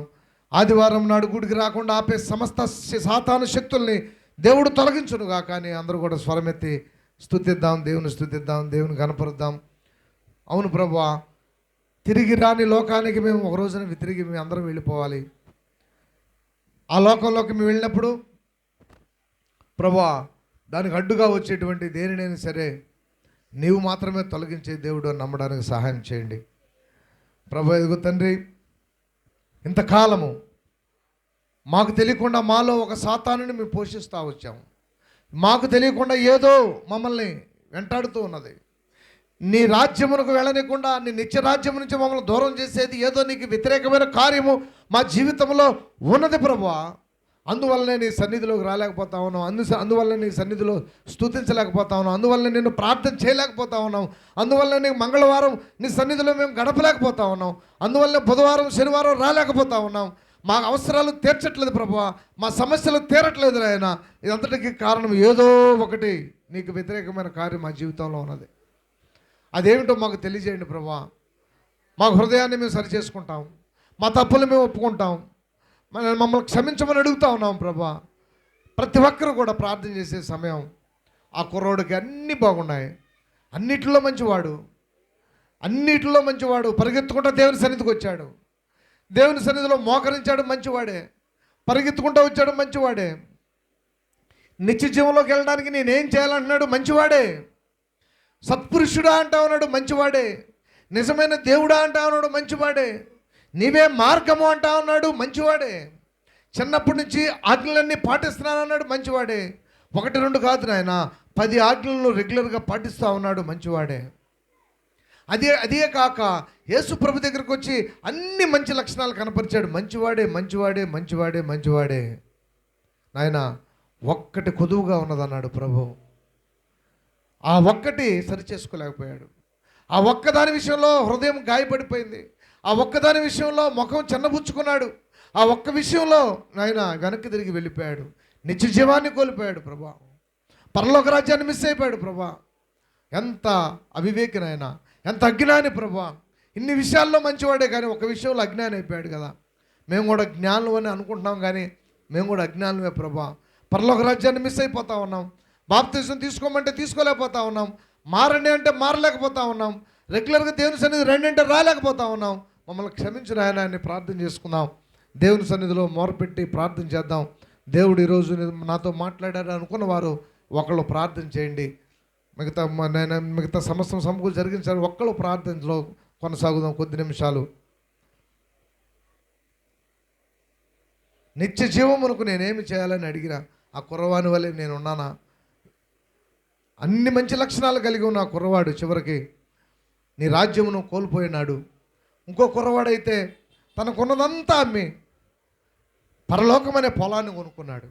ఆదివారం నాడు గుడికి రాకుండా ఆపే సమస్త సాతాను శక్తుల్ని దేవుడు తొలగించునుగాక అని అందరూ కూడా స్వరమెత్తి స్తుతిద్దాం, దేవుని స్తుతిద్దాం, దేవుని కనపరుద్దాం. అవును ప్రభువా, తిరిగి రాని లోకానికి మేము ఒక రోజున తిరిగి మేము అందరం వెళ్ళిపోవాలి. ఆ లోకంలోకి మేము వెళ్ళినప్పుడు ప్రభువా, దానికి అడ్డుగా వచ్చేటువంటి దేనినైనా సరే నీవు మాత్రమే తొలగించే దేవుడు అని నమ్మడానికి సహాయం చేయండి ప్రభు. ఎదుగు తండ్రి, ఇంతకాలము మాకు తెలియకుండా మాలో ఒక సాతానుని మేము పోషిస్తూ వచ్చాము. మాకు తెలియకుండా ఏదో మమ్మల్ని వెంటాడుతూ ఉన్నది. నీ రాజ్యమునకు వెళ్ళనికుండా నీ నిత్య రాజ్యం నుంచి మమ్మల్ని దూరం చేసేది ఏదో నీకు వ్యతిరేకమైన కార్యము మా జీవితంలో ఉన్నది ప్రభువా. అందువల్లనే నీ సన్నిధిలోకి రాలేకపోతా ఉన్నాం, అందువల్ల నీ సన్నిధిలో స్తుతించలేకపోతా ఉన్నాం, అందువల్ల నేను ప్రార్థన చేయలేకపోతా ఉన్నాం, అందువల్ల నీ మంగళవారం నీ సన్నిధిలో మేము గడపలేకపోతా ఉన్నాం, అందువల్ల బుధవారం శనివారం రాలేకపోతా ఉన్నాం. మా అవసరాలు తీర్చట్లేదు ప్రభువా, మా సమస్యలు తీరట్లేదు నాయన. ఇదంతటికి కారణం ఏదో ఒకటి నీకు వ్యతిరేకమైన కార్యం మా జీవితంలో ఉన్నది. అదేమిటో మాకు తెలియజేయండి ప్రభువా. మా హృదయాన్ని మేము సరి చేసుకుంటాం, మా తప్పులు మేము ఒప్పుకుంటాం, మమ్మల్ని క్షమించమని అడుగుతా ఉన్నాం ప్రభువా. ప్రతి ఒక్కరు కూడా ప్రార్థన చేసే సమయం ఆ కుర్రోడికి అన్నీ బాగున్నాయి, అన్నిటిలో మంచివాడు, పరిగెత్తుకుంటూ దేవుని సన్నిధికి వచ్చాడు, దేవుని సన్నిధిలో మోకరించాడు మంచివాడే, పరిగెత్తుకుంటూ వచ్చాడు మంచివాడే, నిత్య జీవంలోకి వెళ్ళడానికి నేనేం చేయాలంటున్నాడు మంచివాడే, సత్పురుషుడా అంటా ఉన్నాడు మంచివాడే, నిజమైన దేవుడా అంటా ఉన్నాడు మంచివాడే, నీవే మార్గము అంటా ఉన్నాడు మంచివాడే, చిన్నప్పటి నుంచి ఆజ్ఞలన్నీ పాటిస్తున్నానన్నాడు మంచివాడే. 1-2 కాదు నాయన, 10 ఆజ్ఞలను రెగ్యులర్గా పాటిస్తూ ఉన్నాడు మంచివాడే. అదే కాక యేసు ప్రభు దగ్గరికి వచ్చి అన్ని మంచి లక్షణాలు కనపరిచాడు మంచివాడే. నాయన ఒక్కటి కొదువుగా ఉన్నదన్నాడు ప్రభు. ఆ ఒక్కటి సరి చేసుకోలేకపోయాడు. ఆ ఒక్కదాని విషయంలో హృదయం గాయపడిపోయింది. ఆ ఒక్కదాని విషయంలో ముఖం చిన్నబుచ్చుకున్నాడు. ఆ ఒక్క విషయంలో ఆయన వెనక్కి తిరిగి వెళ్ళిపోయాడు, నిత్య జీవాన్ని కోల్పోయాడు ప్రభా. పరలోక రాజ్యాన్ని మిస్ అయిపోయాడు ప్రభా. ఎంత అవివేకినైనా, ఎంత అజ్ఞాని ప్రభా. ఇన్ని విషయాల్లో మంచివాడే కానీ ఒక విషయంలో అజ్ఞాని అయిపోయాడు కదా. మేము కూడా జ్ఞానులు అని అనుకుంటున్నాం కానీ మేము కూడా అజ్ఞానులమే ప్రభా. పరలోక రాజ్యాన్ని మిస్ అయిపోతా ఉన్నాం. బాప్తిజం తీసుకోమంటే తీసుకోలేకపోతా ఉన్నాం. మారండి అంటే మారలేకపోతా ఉన్నాం. రెగ్యులర్గా దేవుని సన్నిధి రండి అంటే రాలేకపోతా ఉన్నాం. మమ్మల్ని క్షమించిన ఆయన అని ప్రార్థన చేసుకుందాం. దేవుని సన్నిధిలో మొరపెట్టి ప్రార్థన చేద్దాం. దేవుడు ఈరోజు నాతో మాట్లాడారు అనుకున్న వారు ఒకళ్ళు ప్రార్థన చేయండి. మిగతా సమస్తం సమకూలు జరిగించాలి. ఒక్కళ్ళు ప్రార్థనలో కొనసాగుదాం కొద్ది నిమిషాలు. నిత్య జీవమునకు నేనేమి చేయాలని అడిగిన ఆ కుర్రవాని వల్లే నేను ఉన్నానా? అన్ని మంచి లక్షణాలు కలిగి ఉన్న ఆ కుర్రవాడు చివరికి నీ రాజ్యమును కోల్పోయినాడు. ఇంకో కుర్రవాడైతే తనకున్నదంతా అమ్మి పరలోకమనే పొలాన్ని కొనుక్కున్నాడు.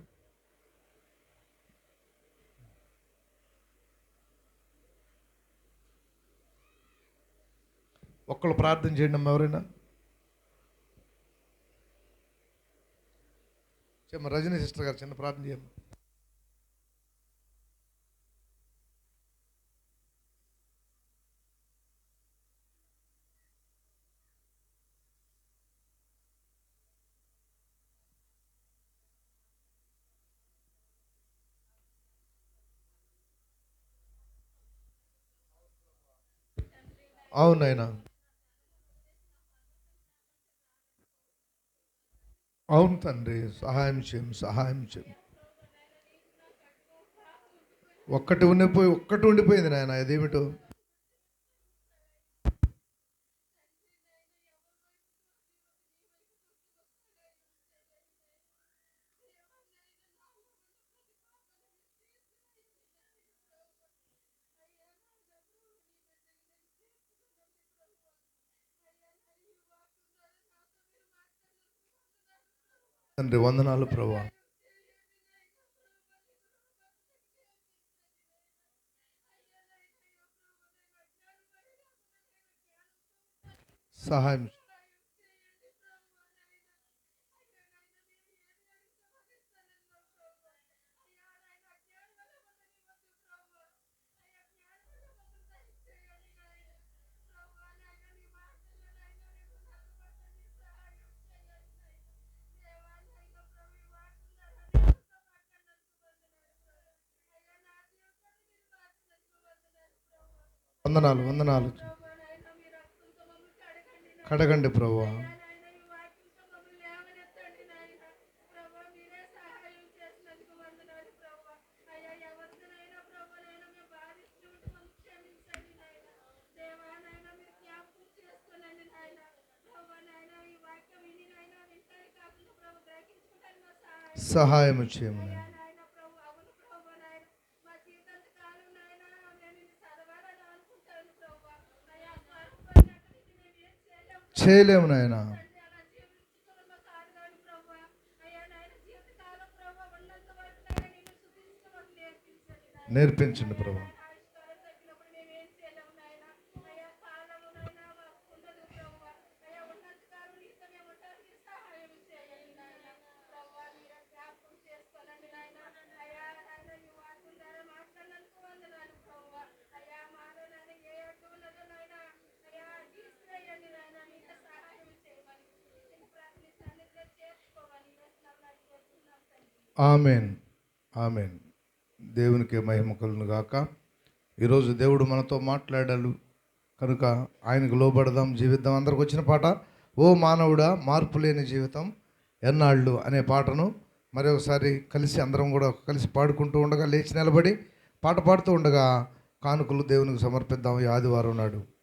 ఒక్కళ్ళు ప్రార్థన చేయండి అమ్మ. ఎవరైనా రజనీ సిస్టర్ గారు చిన్న ప్రార్థన చేయండి. అవునైనా, అవును తండ్రి, సహాయం చేయం. ఒక్కటి ఉండిపోయింది నాయన. అదేమిటో తండ్రి. వందనాలు ప్రభా. సహాయం వందనాలు. కడగండి ప్రభా. సహాయం చేయమని. చేయలేము నాయన. నేర్పించండి ప్రభు. Amen, amen. దేవునికి మహిమ కలుగును గాక. ఈరోజు దేవుడు మనతో మాట్లాడాడు కనుక ఆయనకు లోబడదాం, జీవిద్దాం. అందరికి వచ్చిన పాట ఓ మానవుడా మార్పు లేని జీవితం ఎన్నాళ్ళు అనే పాటను మరి ఒకసారి కలిసి అందరం కూడా కలిసి పాడుకుంటూ ఉండగా లేచి నిలబడి పాట పాడుతూ ఉండగా కానుకలు దేవునికి సమర్పిద్దాం. ఈ ఆదివారం నాడు